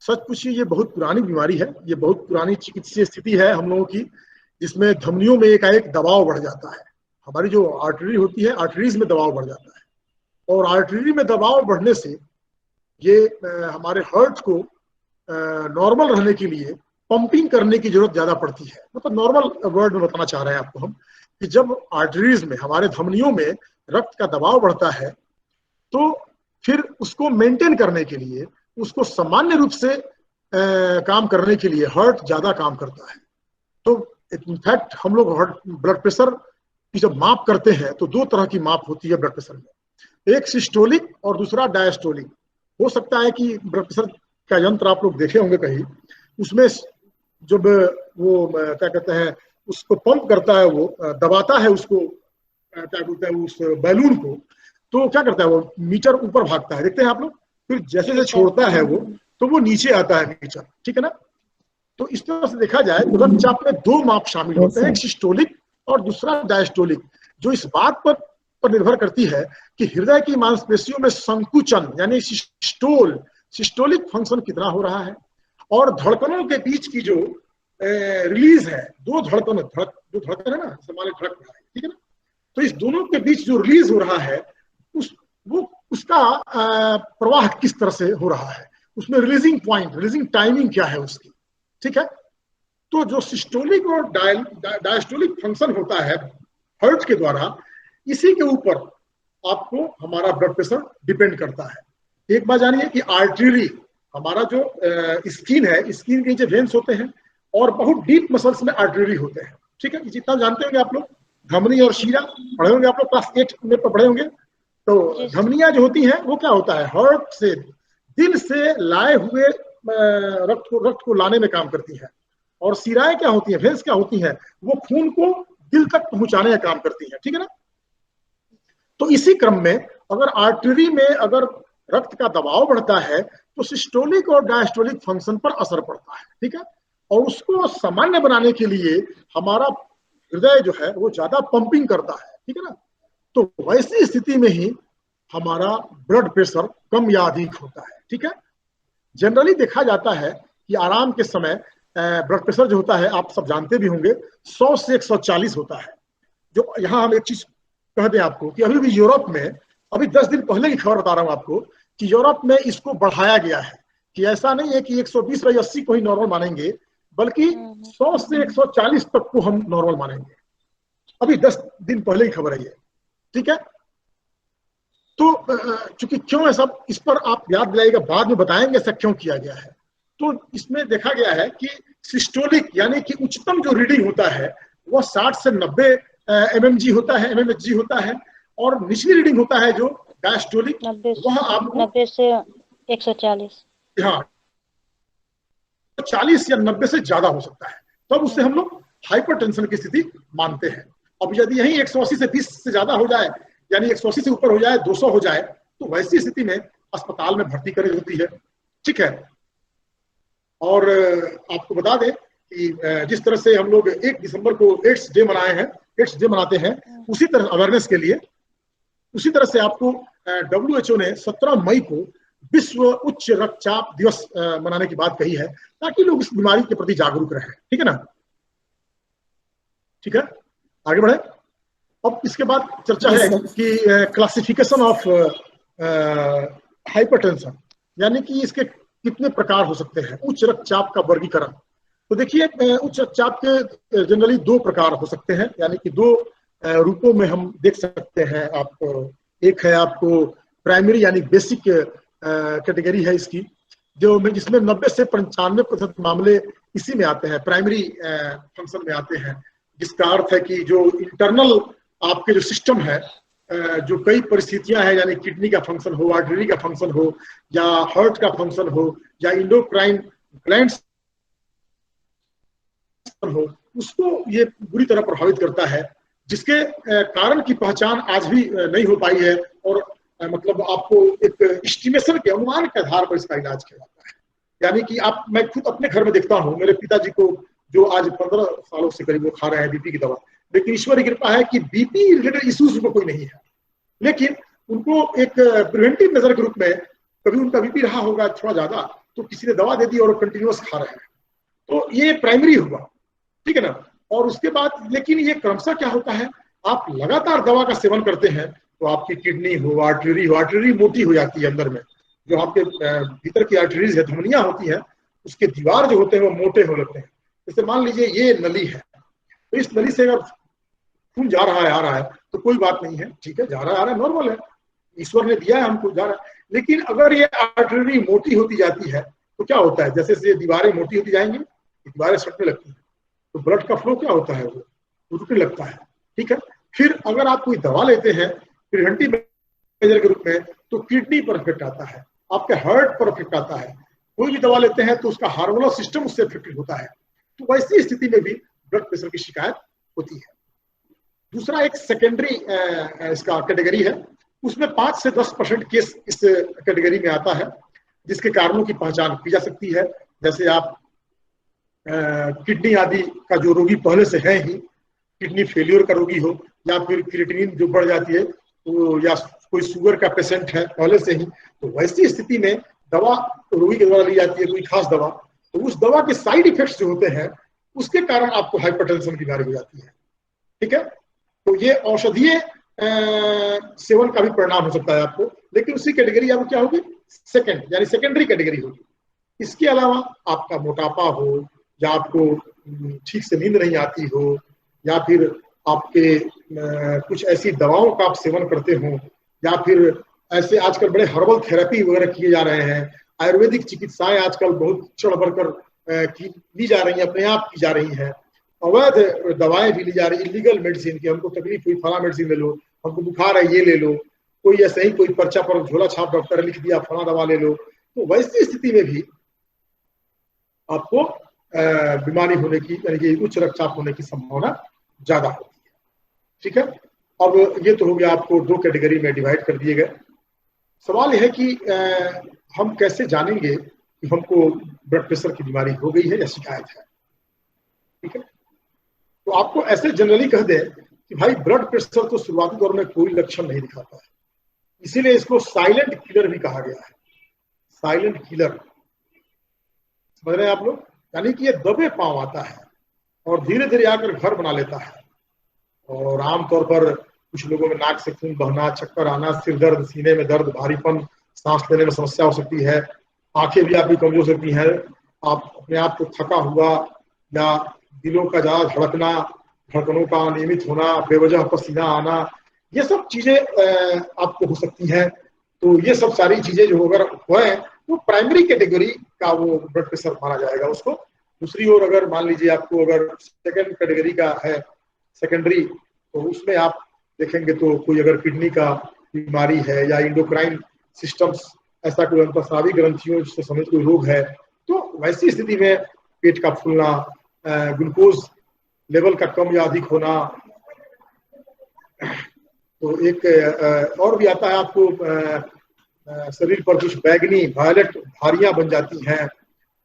[SPEAKER 1] सच पूछिए ये बहुत पुरानी बीमारी है, ये बहुत पुरानी चिकित्सीय स्थिति है हम लोगों की, जिसमें धमनियों में एकाएक दबाव बढ़ जाता है। हमारी जो आर्टरी होती है, आर्टरीज में दबाव बढ़ जाता है, और आर्टरी में दबाव बढ़ने से ये हमारे हार्ट को नॉर्मल रहने के लिए पंपिंग करने की जरूरत ज्यादा पड़ती है। मतलब नॉर्मल वर्ड में बताना चाह रहे हैं आपको हम कि जब आर्टरीज में, हमारे धमनियों में रक्त का दबाव बढ़ता है, तो फिर उसको मेंटेन करने के लिए, उसको सामान्य रूप से काम करने के लिए हार्ट ज्यादा काम करता है। तो इनफैक्ट हम लोग हार्ट ब्लड प्रेशर की जब माप करते हैं तो दो तरह की माप होती है ब्लड प्रेशर में, एक सिस्टोलिक और दूसरा डायस्टोलिक। हो सकता है कि ब्लड प्रेशर का यंत्र आप लोग देखे होंगे कहीं, उसमें जब वो क्या कहते हैं उसको पंप करता है, वो दबाता है उसको, क्या बोलते हैं उस बैलून को, तो क्या करता है वो मीटर ऊपर भागता है, देखते हैं आप लोग। फिर जैसे जैसे छोड़ता है वो, तो वो नीचे आता है मीटर, ठीक है ना। तो इस तरह से देखा जाए तो रक्तचाप में दो माप शामिल होते हैं, एक सिस्टोलिक और दूसरा डायस्टोलिक, जो इस बात पर निर्भर करती है कि हृदय की मांसपेशियों में संकुचन यानी सिस्टोलिक फंक्शन कितना हो रहा है, और धड़कनों के बीच की जो रिलीज है, दो धड़कन जो धड़कन है ना, हमारे धड़क रहा है, ठीक है ना। तो इस दोनों के बीच जो रिलीज हो रहा है उसका प्रवाह किस तरह से हो रहा है, उसमें रिलीजिंग पॉइंट, रिलीजिंग टाइमिंग क्या है उसकी, ठीक है। तो जो सिस्टोलिक और डायस्टोलिक फंक्शन होता है हार्ट के द्वारा, इसी के ऊपर आपको हमारा ब्लड प्रेशर डिपेंड करता है। एक बात जानिए कि आर्टरी, हमारा जो स्किन है, स्किन के नीचे वेन्स होते हैं और बहुत डीप मसल्स में आर्टरी होते हैं, ठीक है। जितना जानते होंगे आप लोग, धमनी और शीरा पढ़े होंगे आप लोग, क्लास 8 में पढ़े होंगे। तो धमनियां जो होती हैं वो क्या होता है, हार्ट से, दिल से लाए हुए रक्त को लाने में काम करती है, और शिराएं क्या होती हैं, वेन्स क्या होती हैं, वो खून को दिल तक पहुंचाने का काम करती है, ठीक है ना। तो इसी क्रम में अगर आर्टरी में अगर रक्त का दबाव बढ़ता है तो सिस्टोलिक और डायस्टोलिक फंक्शन पर असर पड़ता है, ठीक है। और उसको सामान्य बनाने के लिए हमारा हृदय जो है वो ज्यादा पंपिंग करता है, ठीक है ना। तो वैसी स्थिति में ही हमारा ब्लड प्रेशर कम या अधिक होता है, ठीक है। जनरली देखा जाता है कि आराम के समय ब्लड प्रेशर जो होता है, आप सब जानते भी होंगे, 100 से 140 होता है। जो यहाँ हम एक चीज कह दें आपको कि अभी भी यूरोप में, अभी 10 दिन पहले की खबर बता रहा हूं आपको कि यूरोप में इसको बढ़ाया गया है, कि ऐसा नहीं है कि 120 या 80 को ही नॉर्मल मानेंगे, बल्कि 100 से 140 तक को हम नॉर्मल मानेंगे। अभी 10 दिन पहले की खबर है ये, ठीक है। तो चूंकि क्यों ऐसा, इस पर आप याद दिलाइएगा, बाद में बताएंगे ऐसा क्यों किया गया है। तो इसमें देखा गया है कि सिस्टोलिक यानी कि उच्चतम जो रीडिंग होता है वह 60 से 90 mmg होता है, mmHg होता है, और निचली रीडिंग होता है जो डायस्टोलिक, वह आपको
[SPEAKER 2] 90 से 140,
[SPEAKER 1] हाँ 40 या 90 से ज्यादा हो सकता है, तब उससे हम लोग हाइपरटेंशन की स्थिति मानते हैं। अब यदि यही 180 से 20 से ज्यादा हो जाए, यानी 180 से ऊपर हो जाए, 200 हो जाए, तो वैसी स्थिति में अस्पताल में भर्ती करी होती है, ठीक है। और आपको बता दें कि जिस तरह से हम लोग 1 दिसंबर को एड्स डे मनाए हैं, एड्स डे मनाते हैं, उसी तरह अवेयरनेस के लिए, उसी तरह से आपको WHO ने 17 मई को विश्व उच्च रक्तचाप दिवस मनाने की बात कही है, ताकि लोग इस बीमारी के प्रति जागरूक रहें, ठीक है ना। ठीक है, आगे बढ़े। अब इसके बाद चर्चा है कि क्लासिफिकेशन ऑफ हाइपरटेंशन, यानी कि इसके कितने प्रकार हो सकते हैं, उच्च रक्तचाप का वर्गीकरण। तो देखिए, उच्च रक्तचाप के जनरली 2 प्रकार हो सकते हैं, यानी कि 2 रूपों में हम देख सकते हैं। आप एक है आपको प्राइमरी यानी बेसिक कैटेगरी है इसकी, जो जिसमें 90 से 95% मामले इसी में आते हैं, प्राइमरी फंक्शन में आते हैं, जिसका अर्थ है कि जो इंटरनल आपके जो सिस्टम है जो कई परिस्थितियां हैं, यानी किडनी का फंक्शन हो, आर्टरी का फंक्शन हो, या हार्ट का फंक्शन हो, या इंडोक्राइन ग्लैंड्स हो, उसको ये बुरी तरह प्रभावित करता है, जिसके कारण की पहचान आज भी नहीं हो पाई है। और मतलब आपको एक एस्टिमेशन के, अनुमान के आधार पर इसका इलाज किया जाता है। यानी कि मैं खुद अपने घर में देखता हूँ, मेरे पिताजी को जो आज 15 सालों से करीब वो खा रहे हैं बीपी की दवा, लेकिन ईश्वर की कृपा है कि बीपी रिलेटेड इश्यूज उनको कोई नहीं है, लेकिन उनको एक प्रिवेंटिव मेजर के रूप में कभी उनका बीपी रहा होगा थोड़ा ज्यादा, तो किसी ने दवा दे दी और कंटिन्यूअस खा रहे हैं, तो ये प्राइमरी हुआ, ठीक है ना। और उसके बाद लेकिन ये क्रमशः क्या होता है, आप लगातार दवा का सेवन करते हैं तो आपकी किडनी हो, आर्टरी मोटी हो जाती है अंदर में, जो आपके भीतर की आर्टरीज है, धमनियां होती है, उसके दीवार जो होते हैं वो मोटे हो लगते हैं। जैसे मान लीजिए ये नली है, तो इस नली से अगर खून जा रहा है, आ रहा है, तो कोई बात नहीं है, ठीक है, जा रहा है, आ रहा है, नॉर्मल है, ईश्वर ने दिया है हमको, जा रहा है। लेकिन अगर ये आर्टरी मोटी होती जाती है तो क्या होता है, जैसे जैसे दीवारें मोटी होती जाएंगी, दीवारें सटने लगती है, तो ब्लड का फ्लो क्या होता है, वो रुकने लगता है, ठीक है। फिर अगर आप कोई दवा लेते हैं प्रिवेंटिव मेजर के रूप में, तो किडनी पर इफेक्ट आता है, आपके हार्ट पर इफेक्ट आता है। कोई भी दवा लेते हैं तो उसका हार्मोनल सिस्टम उससे इफेक्टेड होता है, तो वैसी स्थिति में भी ब्लड प्रेशर की शिकायत होती है। दूसरा एक सेकेंडरी इसका कैटेगरी है, उसमें 5 से 10% केस इस कैटेगरी में आता है, जिसके कारणों की पहचान की जा सकती है। जैसे आप किडनी आदि का जो रोगी पहले से है ही, किडनी फेलियर का रोगी हो, या फिर क्रिएटिनिन जो बढ़ जाती है, तो या कोई शुगर का पेशेंट है पहले से ही, तो वैसी स्थिति में दवा रोगी के द्वारा ली जाती है, कोई खास दवा, तो उस दवा के साइड इफेक्ट्स जो होते हैं उसके कारण आपको हाइपरटेंशन की बीमारी हो जाती है, ठीक है। तो ये औषधीय सेवन का भी परिणाम हो सकता है आपको, लेकिन उसी कैटेगरी आपको क्या होगी, सेकेंड यानी सेकेंडरी कैटेगरी होगी। इसके अलावा आपका मोटापा हो, या आपको ठीक से नींद नहीं आती हो, या फिर आपके कुछ ऐसी दवाओं का आप सेवन करते हो, या फिर ऐसे आजकल बड़े हर्बल थेरेपी वगैरह किए जा रहे हैं, आयुर्वेदिक चिकित्साएं आजकल बहुत चढ़ बढ़कर ली जा रही हैं, अपने आप की जा रही हैं, अवैध दवाएं भी ली जा रही, इलीगल मेडिसिन की, हमको तकलीफ हुई फला मेडिसिन ले लो, हमको बुखार है ये ले लो, कोई ऐसे ही कोई पर्चा पर झोला छाप डॉक्टर लिख दिया फला दवा ले लो, तो वैसी स्थिति में भी आपको बीमारी होने की, यानी कि उच्च रक्तचाप होने की संभावना ज्यादा होती है, ठीक है। अब ये तो हो गया, आपको 2 कैटेगरी में डिवाइड कर दिए गए। सवाल यह है कि हम कैसे जानेंगे कि हमको ब्लड प्रेशर की बीमारी हो गई है या शिकायत है, ठीक है। तो आपको ऐसे जनरली कह दें कि भाई ब्लड प्रेशर तो शुरुआती दौर में कोई लक्षण नहीं दिखाता है, इसीलिए इसको साइलेंट किलर भी कहा गया है, साइलेंट किलर, समझ रहे हैं आप लोग। यानी कि ये दबे पांव आता है और धीरे धीरे आकर घर बना लेता है, और आमतौर पर कुछ लोगों में नाक से खून बहना, चक्कर आना, सिर दर्द, सीने में दर्द, भारीपन, सांस लेने में समस्या हो सकती है, आंखें भी आपकी कमजोर हो सकती हैं, आप अपने आप को थका हुआ, या दिलों का ज्यादा धड़कना, धड़कनों का अनियमित होना, बेवजह पसीना आना, ये सब चीजें आपको हो सकती हैं। तो ये सब सारी चीजें जो अगर हुए तो प्राइमरी कैटेगरी का वो ब्लड प्रेशर माना जाएगा उसको। दूसरी ओर अगर मान लीजिए आपको अगर सेकेंड कैटेगरी का है, सेकेंडरी, तो उसमें आप देखेंगे तो कोई अगर किडनी का बीमारी है या इंडोक्राइन सिस्टम्स, ऐसा कोई अंतस्रावी ग्रंथियों से संबंधित कोई रोग है, तो वैसी स्थिति में पेट का फूलना, ग्लूकोज लेवल का कम या अधिक होना, तो एक और भी आता है आपको शरीर पर कुछ बैगनी वायलेट धारियां बन जाती हैं,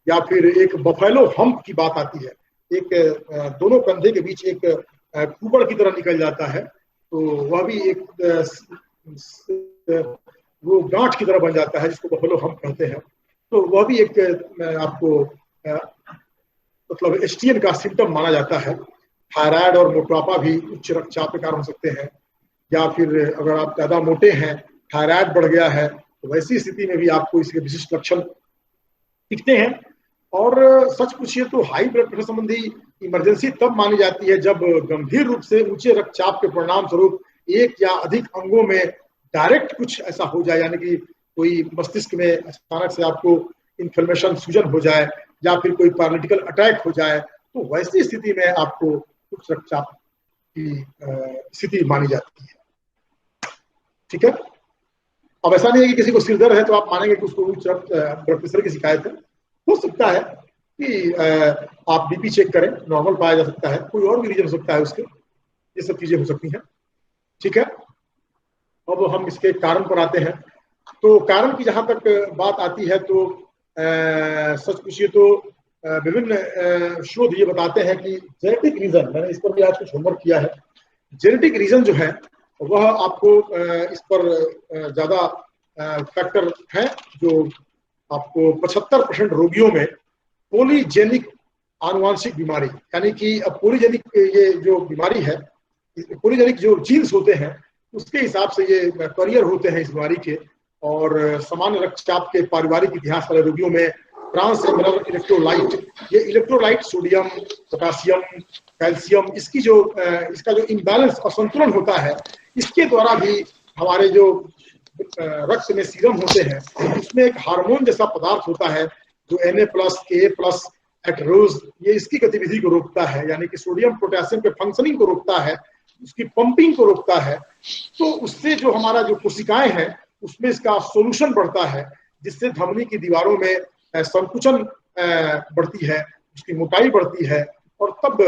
[SPEAKER 1] या फिर एक बफेलो हम्प की बात आती है, एक दोनों कंधे के बीच एक कुबड़ की तरह निकल जाता है, तो वह भी एक वो गांठ की तरह बन जाता है जिसको बफेलो हम्प कहते हैं, तो वह भी एक आपको मतलब एसटीएन का सिम्टम माना जाता है। थायराइड और मोटापा भी उच्च रक्तचाप के कारण हो सकते हैं, या फिर अगर आप ज्यादा मोटे हैं, थायराइड बढ़ गया है, तो वैसी स्थिति में भी आपको इसके विशिष्ट लक्षण दिखते हैं। और सच पूछिए तो हाई ब्लड प्रेशर संबंधी इमरजेंसी तब मानी जाती है जब गंभीर रूप से ऊंचे रक्तचाप के परिणाम स्वरूप एक या अधिक अंगों में डायरेक्ट कुछ ऐसा हो जाए, यानी कि कोई मस्तिष्क में अचानक से आपको इन्फ्लेमेशन, सूजन हो जाए, या फिर कोई पैरालिटिकल अटैक हो जाए, तो वैसी स्थिति में आपको उच्च रक्तचाप की स्थिति मानी जाती है। ठीक है। अब ऐसा नहीं है कि किसी को सिर दर्द है तो आप मानेंगे कि उसको उच्च ब्लड प्रेशर की शिकायत है। हो सकता है कि आप बीपी चेक करें, नॉर्मल पाया जा सकता है, कोई और भी रीजन हो सकता है उसके, ये सब चीजें हो सकती हैं। ठीक है। अब हम इसके कारण पर आते हैं। तो कारण की जहां तक बात आती है तो सच पूछिए तो विभिन्न शोध ये बताते हैं कि जेनेटिक रीजन, मैंने इस पर भी आज कुछ होमवर्क किया है, जेनेटिक रीजन जो है वह आपको इस पर ज्यादा फैक्टर है, जो आपको 75% रोगियों में पोलीजेनिक आनुवांशिक बीमारी, यानी कि पोलीजेनिक ये जो बीमारी है, पोलीजेनिक जो जीन्स होते हैं उसके हिसाब से ये करियर होते हैं इस बीमारी के। और सामान्य रक्तचाप के पारिवारिक इतिहास वाले रोगियों में ट्रांस एमिनल इलेक्ट्रोलाइट, ये इलेक्ट्रोलाइट सोडियम, पोटासियम, कैल्शियम, इसका जो इम्बैलेंस, असंतुलन होता है, इसके द्वारा भी हमारे जो रक्त में सीरम होते हैं उसमें एक हार्मोन जैसा पदार्थ होता है जो Na+Ka+ एक्टरोज, ये इसकी गतिविधि को रोकता है, यानी कि सोडियम पोटेशियम के फंक्शनिंग को रोकता है, उसकी पंपिंग को रोकता है। तो उससे जो हमारा जो कोशिकाएं हैं उसमें इसका सोल्यूशन बढ़ता है, जिससे धमनी की दीवारों में संकुचन बढ़ती है, उसकी मोटाई बढ़ती है, और तब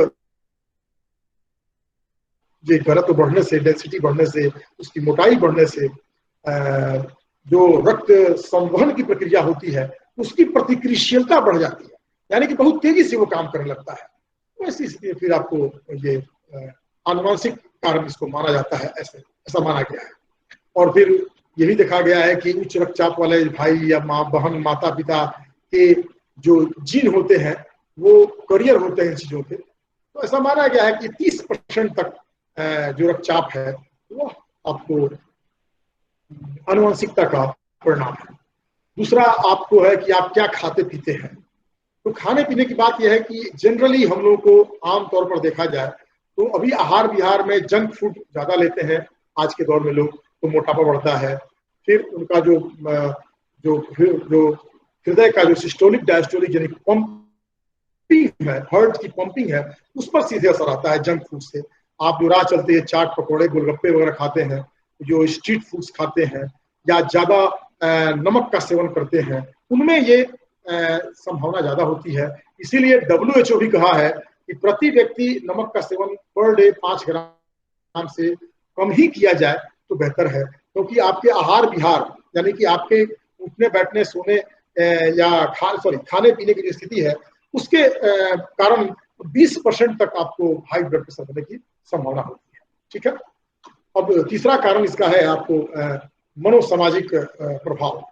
[SPEAKER 1] ये घनत्व बढ़ने से, डेंसिटी बढ़ने से, उसकी मोटाई बढ़ने से जो रक्त संवहन की प्रक्रिया होती है उसकी प्रतिक्रियाशीलता बढ़ जाती है, यानी कि बहुत तेजी से वो काम करने लगता है। तो ऐसी स्थिति में फिर आपको ये आनुवंशिक कारण इसको माना जाता है, ऐसा माना गया है। और फिर ये भी देखा गया है कि उच्च रक्तचाप वाले भाई या माँ, बहन, माता पिता के जो जीन होते हैं वो करियर होते हैं इन चीजों के। तो ऐसा माना गया है कि 30% तक जो रक्तचाप है वो आपको आनुवंशिकता का परिणाम है। दूसरा आपको है कि आप क्या खाते पीते हैं। तो खाने पीने की बात यह है कि जनरली हम लोगों को आमतौर पर देखा जाए तो अभी आहार विहार में जंक फूड ज्यादा लेते हैं आज के दौर में लोग, तो मोटापा बढ़ता है। फिर उनका जो हृदय का जो सिस्टोलिक डायस्टोलिक यानी पंपिंग है, हार्ट की पंपिंग है, उस पर सीधे असर आता है जंक फूड से। आप जो राह चलते हैं चाट पकौड़े गोलगप्पे वगैरह खाते हैं, जो स्ट्रीट फूड्स खाते हैं, या ज्यादा नमक का सेवन करते हैं, उनमें ये संभावना ज्यादा होती है। इसीलिए WHO भी कहा है कि प्रति व्यक्ति नमक का सेवन पर डे 5 ग्राम से कम ही किया जाए तो बेहतर है, क्योंकि आपके आहार विहार, यानी कि आपके उठने बैठने सोने या खाने पीने की जो स्थिति है उसके कारण 20% तक आपको हाई ब्लड प्रेशर होने की संभावना होती है। ठीक है। अब तीसरा कारण इसका है आपको मनोसामाजिक प्रभाव,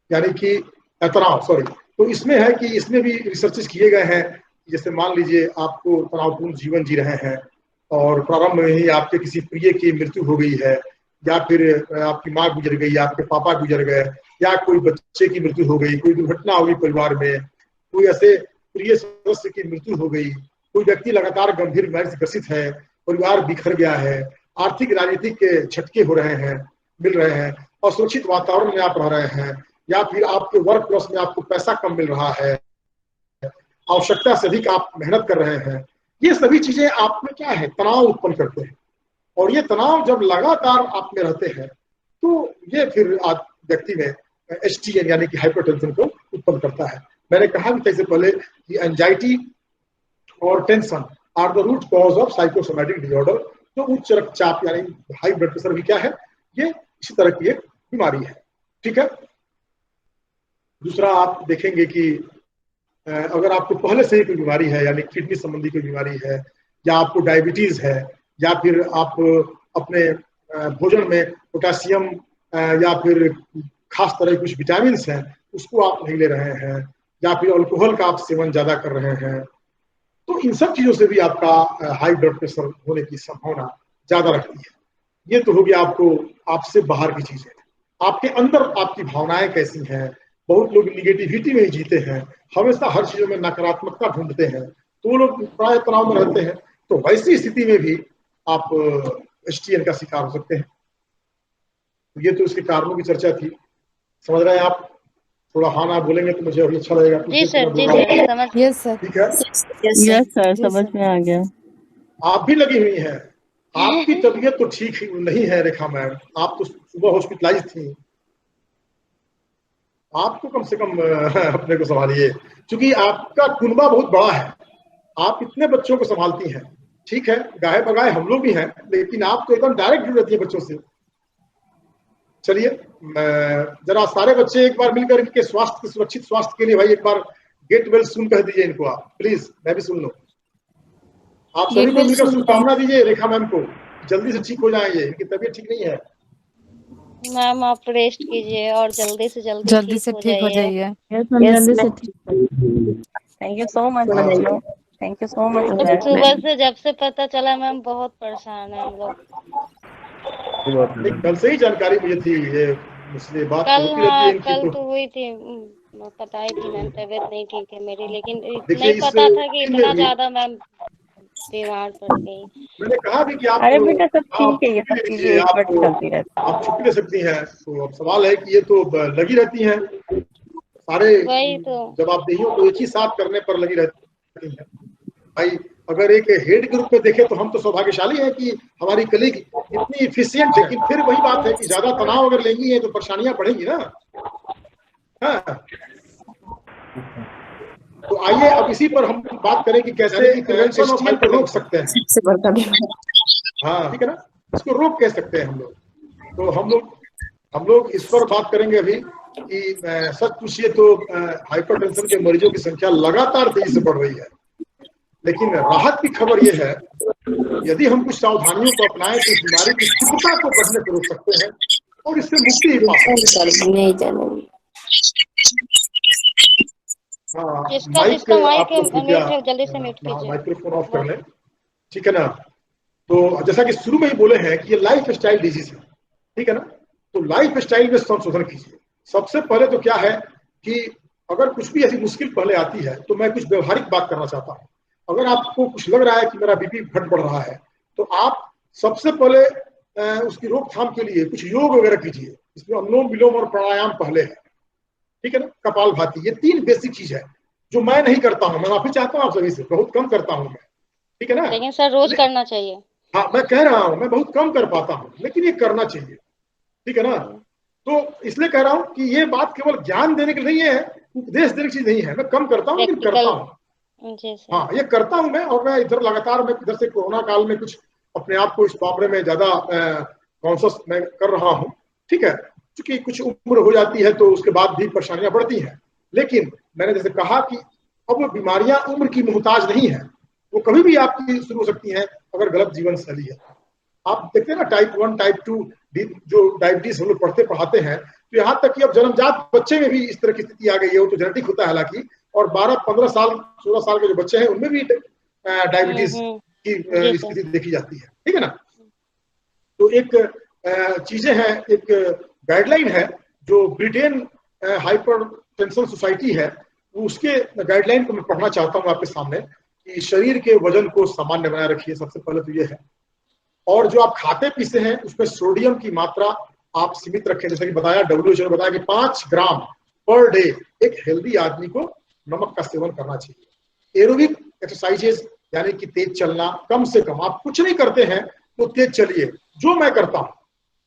[SPEAKER 1] यानी कि तनाव। तो इसमें है कि इसमें भी रिसर्चेस किए गए हैं। जैसे मान लीजिए आपको तनावपूर्ण जीवन जी रहे हैं और प्रारंभ में ही आपके किसी प्रिय की मृत्यु हो गई है, या फिर आपकी माँ गुजर गई, या आपके पापा गुजर गए, या कोई बच्चे की मृत्यु हो गई, कोई दुर्घटना हो गई परिवार में, कोई ऐसे प्रिय सदस्य की मृत्यु हो गई, कोई व्यक्ति लगातार गंभीर बीमारी से ग्रसित है, परिवार बिखर गया है, आर्थिक राजनीतिक झटके हो रहे हैं, मिल रहे हैं, असुरक्षित वातावरण में आप रह रहे हैं, या फिर आपके वर्क प्लस में आपको पैसा कम मिल रहा है, आवश्यकता से अधिक आप मेहनत कर रहे हैं, ये सभी चीजें आप में क्या है, तनाव उत्पन्न करते हैं। और ये तनाव जब लगातार आप में रहते हैं तो ये फिर व्यक्ति में HTN यानी कि हाइपरटेंशन को उत्पन्न करता है। मैंने कहा भी था इससे पहले कि एंजाइटी और tension are the root cause of psychosomatic disorder. तो उच्च रक्तचाप यानी हाई ब्लड प्रेशर भी क्या है, ये इसी तरह की एक बीमारी है। ठीक है। दूसरा आप देखेंगे कि अगर आपको पहले से ही कोई बीमारी है, यानी किडनी संबंधी कोई बीमारी है, या आपको डायबिटीज है, या फिर आप अपने भोजन में पोटेशियम या फिर खास तरह कुछ विटामिन हैं उसको आप नहीं ले रहे हैं, या फिर अल्कोहल का आप सेवन ज्यादा कर रहे हैं, तो इन सब चीजों से भी आपका हाई ब्लड प्रेशर होने की संभावना ज्यादा रहती है। ये तो हो गया आपको आपसे बाहर की चीजें। आपके अंदर आपकी भावनाएं कैसी हैं। बहुत लोग निगेटिविटी में ही जीते हैं, हमेशा हर चीजों में नकारात्मकता ढूंढते हैं, तो वो लोग प्राय तनाव में रहते हैं। तो वैसी स्थिति में भी आप HTN का शिकार हो सकते हैं। ये तो इसके कारणों की चर्चा थी, समझ रहे हैं आप। थोड़ा हाँ ना बोलेंगे तो मुझे अभी अच्छा लगेगा।
[SPEAKER 2] जी सर, जी सर, समझ।
[SPEAKER 4] यस सर,
[SPEAKER 1] ठीक है।
[SPEAKER 4] यस सर, समझ में आ गया।
[SPEAKER 1] आप भी लगी हुई हैं आपकी तबीयत तो ठीक नहीं है रेखा मैम, आप तो सुबह हॉस्पिटलाइज थी, आपको कम से कम अपने को संभालिए, क्योंकि आपका कुनबा बहुत बड़ा है, आप इतने बच्चों को संभालती हैं। ठीक है, गाहे बगाए हम लोग भी हैं, लेकिन आप तो एकदम डायरेक्ट जुड़ रहती है बच्चों से। चलिए, जरा सारे बच्चे एक बार मिलकर इनके स्वास्थ्य, सुरक्षित स्वास्थ्य के लिए भाई एक बार गेट वेल सुन कह दीजिए इनको, आप प्लीज, मैं भी सुन लूं। आप सभी को मिलकर शुभकामना दीजिए रेखा मैम को, जल्दी से ठीक हो जाए, ये इनकी तबीयत ठीक नहीं है।
[SPEAKER 2] मैम आप रेस्ट कीजिए और जल्दी से ठीक हो जाइए।
[SPEAKER 4] जल्दी से ठीक।
[SPEAKER 5] Thank you so much, thank you so much.
[SPEAKER 2] सुबह से जब से पता चला मैम बहुत परेशान है हम लोग।
[SPEAKER 1] कल से ही जानकारी मुझे थी, ये मुझसे बात
[SPEAKER 2] कल,
[SPEAKER 1] होती रहती है इनकी,
[SPEAKER 2] कल तो हुई थी, बताई थी मैम तबीयत नहीं ठीक है मेरी, लेकिन
[SPEAKER 1] देखिए
[SPEAKER 2] नहीं पता था कि इतना ज्यादा मैम बीमार पड़ गई।
[SPEAKER 1] मैंने कहा भी कि आप,
[SPEAKER 5] अरे बेटा सब ठीक है, ये सब चीजें एक बार चलती रहती है,
[SPEAKER 1] आप छुट्टी ले सकती हैं। तो अब सवाल है कि ये तो लगी रहती हैं सारे,
[SPEAKER 2] वही तो
[SPEAKER 1] जवाबदेहियों को एक ही साथ करने पर लगी रहती हैं। भाई अगर एक हेड के रूप में देखें तो हम तो सौभाग्यशाली हैं कि हमारी कलीग इतनी इफिशिएंट है, लेकिन फिर वही बात है कि ज्यादा तनाव अगर लेंगी है तो परेशानियां बढ़ेंगी ना। हाँ, तो आइए अब इसी पर हम बात करें कि कैसे प्रिवेंशन ऑफ हाइपर रोक सकते हैं। हाँ ठीक है ना, इसको रोक कह सकते हैं हम लोग। तो हम लोग इस पर बात करेंगे अभी कि सच पूछिए तो हाइपरटेंशन के मरीजों की संख्या लगातार तेजी से बढ़ रही है, लेकिन राहत की खबर यह है यदि हम कुछ सावधानियों को अपनाएं तो इस बीमारी की तीव्रता को बढ़ने से रोक सकते हैं और इससे मुक्ति ही पा सकते हैं। माइक्रोफोन ऑफ कर लें, ठीक है ना। तो जैसा कि शुरू में ही बोले हैं कि ये लाइफ स्टाइल डिजीज है, ठीक है ना। तो लाइफ स्टाइल में संशोधन कीजिए। सबसे पहले तो क्या है कि अगर कुछ भी ऐसी मुश्किल पहले आती है तो मैं कुछ व्यवहारिक बात करना चाहता हूँ। अगर आपको कुछ लग रहा है कि मेरा बीपी घट बढ़ रहा है तो आप सबसे पहले उसकी रोकथाम के लिए कुछ योग वगैरह कीजिए, इसमें अनुलोम विलोम और प्राणायाम पहले है, ठीक है ना, कपाल भाती, ये 3 बेसिक चीज है जो मैं नहीं करता हूँ। मैं माफी चाहता हूँ आप सभी से, बहुत कम करता हूँ मैं, ठीक है ना।
[SPEAKER 2] लेकिन सर रोज करना चाहिए।
[SPEAKER 1] हाँ मैं कह रहा हूँ मैं बहुत कम कर पाता हूँ, लेकिन ये करना चाहिए, ठीक है ना। तो इसलिए कह रहा हूँ कि ये बात केवल ज्ञान देने के लिए नहीं है, उपदेश देने की चीज नहीं है। मैं कम करता हूँ लेकिन करता हूँ। हाँ ये करता हूँ मैं, और मैं इधर लगातार मैं इधर से कोरोना काल में कुछ अपने आप को इस मामले में ज्यादा कॉन्शियस मैं कर रहा हूँ, ठीक है। क्योंकि कुछ उम्र हो जाती है तो उसके बाद भी परेशानियां बढ़ती हैं, लेकिन मैंने जैसे कहा कि अब बीमारियां उम्र की मोहताज नहीं है, वो कभी भी आपकी शुरू हो सकती हैं अगर गलत जीवन शैली है। आप देखते हैं ना टाइप 1 टाइप 2 जो डायबिटीज हम लोग पढ़ते पढ़ाते हैं, तो यहाँ तक कि अब जन्मजात बच्चे में भी इस तरह की स्थिति आ गई है। वो तो जेनेटिक होता है हालांकि, और 12-15 साल 16 साल के जो बच्चे हैं उनमें भी डायबिटीज की स्थिति देखी जाती है, ठीक है ना। तो एक चीजें हैं, एक गाइडलाइन है जो ब्रिटेन हाइपरटेंशन सोसाइटी है, उसके गाइडलाइन को मैं पढ़ना चाहता हूँ आपके सामने कि शरीर के वजन को सामान्य बनाए रखिए, सबसे पहले तो ये है। और जो आप खाते पीते हैं उसमें सोडियम की मात्रा आप सीमित रखें। जैसे कि बताया, WHO ने बताया कि 5 ग्राम पर डे एक हेल्दी आदमी को नमक का सेवन करना चाहिए। एरोबिक एक्सरसाइजेस यानी कि तेज चलना, कम से कम आप कुछ नहीं करते हैं तो तेज चलिए, जो मैं करता हूँ।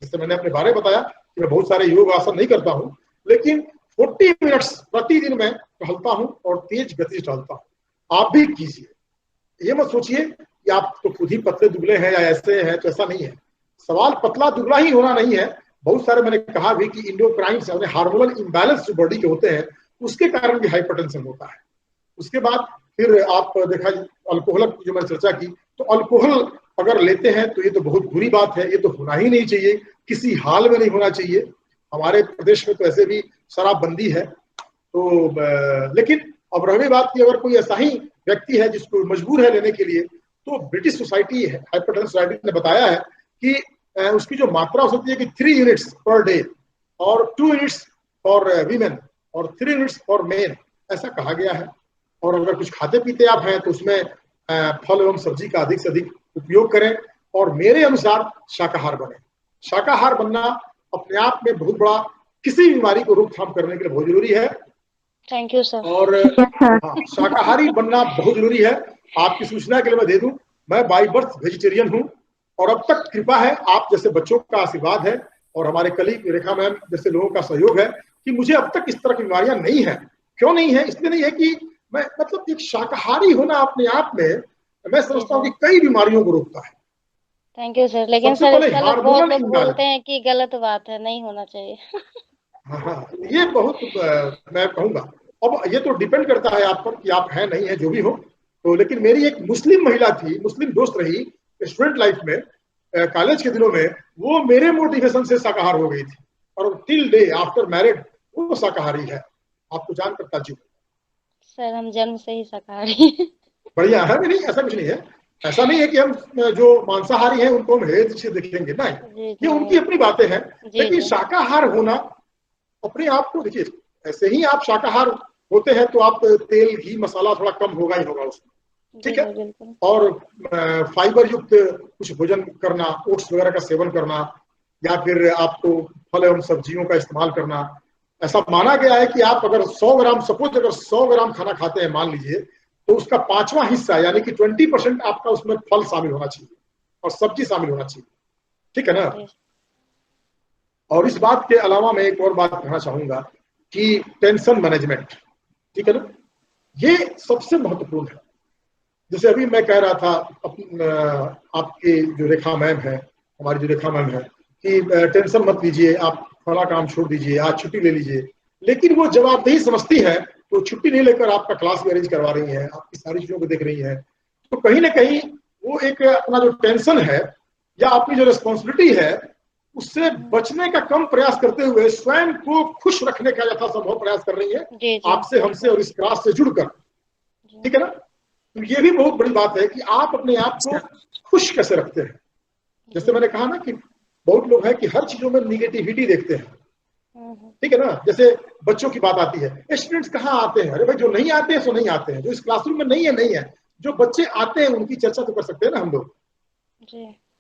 [SPEAKER 1] जैसे मैंने अपने बारे में बताया कि मैं बहुत सारे योग आसन नहीं करता हूँ, लेकिन 40 मिनट्स प्रतिदिन मैं टहलता हूँ और तेज गति से टहलता हूँ। आप भी कीजिए। ये मत सोचिए कि आप तो खुद ही पतले दुबले हैं या ऐसे हैं, तो ऐसा नहीं है। सवाल पतला दुबला ही होना नहीं है। बहुत सारे मैंने कहा भी कि इंडोक्राइंस यानी हार्मोनल इंबैलेंस जो बॉडी के होते हैं उसके कारण भी हाइपरटेंशन होता है। उसके बाद फिर आप देखा अल्कोहल की जो मैंने चर्चा की, तो अल्कोहल अगर लेते हैं तो ये तो बहुत बुरी बात है, ये तो होना ही नहीं चाहिए, किसी हाल में नहीं होना चाहिए। हमारे प्रदेश में तो ऐसे भी शराबबंदी है। तो लेकिन अब रही बात कि अगर कोई ऐसा ही व्यक्ति है जिसको मजबूर है लेने के लिए, तो ब्रिटिश सोसाइटी है, हाइपरटेंशन सोसाइटी ने बताया है कि उसकी जो मात्रा हो सकती है कि 3 यूनिट्स पर डे और 2 यूनिट्स फॉर वीमेन और 3 यूनिट्स फॉर मेन, ऐसा कहा गया है। और अगर कुछ खाते पीते आप हैं तो उसमें फल एवं सब्जी का अधिक से अधिक उपयोग करें, और मेरे अनुसार शाकाहार बने। शाकाहार बनना अपने आप में बहुत बड़ा किसी बीमारी को रोकथाम करने के लिए बहुत जरूरी है।
[SPEAKER 2] Thank you sir.
[SPEAKER 1] और शाकाहारी बनना बहुत जरूरी है। आपकी सूचना के लिए मैं दे दूं, मैं बाय बर्थ वेजिटेरियन हूं, और अब तक कृपा है, आप जैसे बच्चों का आशीर्वाद है और हमारे कलीग रेखा मैम जैसे लोगों का सहयोग है कि मुझे अब तक इस तरह की बीमारियां नहीं है। क्यों नहीं है? इसलिए नहीं है कि मैं मतलब एक शाकाहारी होना अपने आप में मैं समझता हूँ कि कई बीमारियों को रोकता है।
[SPEAKER 2] Thank you sir. लेकिन
[SPEAKER 1] सबसे
[SPEAKER 2] सर
[SPEAKER 1] पहले
[SPEAKER 2] इसका बहुत
[SPEAKER 1] हार्मोनल
[SPEAKER 2] लोग
[SPEAKER 1] इम्बैलेंस।
[SPEAKER 2] बोलते हैं कि गलत बात है, नहीं होना चाहिए।
[SPEAKER 1] हाँ, ये बहुत मैं कहूंगा। अब ये तो डिपेंड करता है आप पर कि आप हैं नहीं है जो भी हो। तो लेकिन मेरी एक मुस्लिम महिला थी, मुस्लिम दोस्त रही स्टूडेंट लाइफ में, कॉलेज के दिनों में, वो मेरे मोटिवेशन से शाकाहार हो गई थी और टिल डे आफ्टर मैरिड वो शाकाहारी है। आपको जानकर ताज्जुब।
[SPEAKER 2] सर हम जन्म से ही शाकाहारी।
[SPEAKER 1] बढ़िया है। नहीं, ऐसा कुछ नहीं है। ऐसा नहीं है कि हम जो मांसाहारी हैं उनको हम हेय से देखेंगे, नहीं, ये उनकी अपनी बातें हैं। लेकिन शाकाहार होना अपने आप को देखिए, ऐसे ही आप शाकाहार होते हैं तो आप तेल घी मसाला थोड़ा कम होगा ही होगा उसमें, ठीक है। और फाइबर युक्त कुछ भोजन करना, ओट्स वगैरह का सेवन करना, या फिर आपको फल एवं सब्जियों का इस्तेमाल करना। ऐसा माना गया है कि आप अगर 100 ग्राम, सपोज अगर 100 ग्राम खाना खाते हैं मान लीजिए, तो उसका 5वां हिस्सा यानी कि 20% आपका उसमें फल शामिल होना चाहिए और सब्जी शामिल होना चाहिए, ठीक है ना। और इस बात के अलावा मैं एक और बात कहना चाहूंगा कि टेंशन मैनेजमेंट, ठीक है ना, ये सबसे महत्वपूर्ण है। जैसे अभी मैं कह रहा था आपके जो रेखा मैम है, हमारी जो रेखा मैम है, कि टेंशन मत लीजिए, आप फला काम छोड़ दीजिए, आज छुट्टी ले लीजिए। लेकिन वो जब आप नहीं समझती है तो छुट्टी नहीं लेकर आपका क्लास भी अरेंज करवा रही है, आपकी सारी चीजों को देख रही है। तो कहीं ना कहीं वो एक अपना जो टेंशन है या अपनी जो रिस्पॉन्सिबिलिटी है उससे बचने का कम प्रयास करते हुए स्वयं को खुश रखने का यथासंभव प्रयास कर रही है आपसे, हमसे और इस क्लास से जुड़कर, ठीक है ना। तो ये भी बहुत बड़ी बात है कि आप अपने आप को खुश कैसे रखते हैं। जैसे मैंने कहा ना कि बहुत लोग हैं कि हर चीजों में निगेटिविटी देखते हैं, ठीक है ना। जैसे बच्चों की बात आती है, स्टूडेंट्स कहाँ आते हैं? अरे भाई, जो नहीं आते हैं सो नहीं आते हैं, जो इस क्लासरूम में नहीं है नहीं है। जो बच्चे आते हैं उनकी चर्चा तो कर सकते हैं ना हम लोग।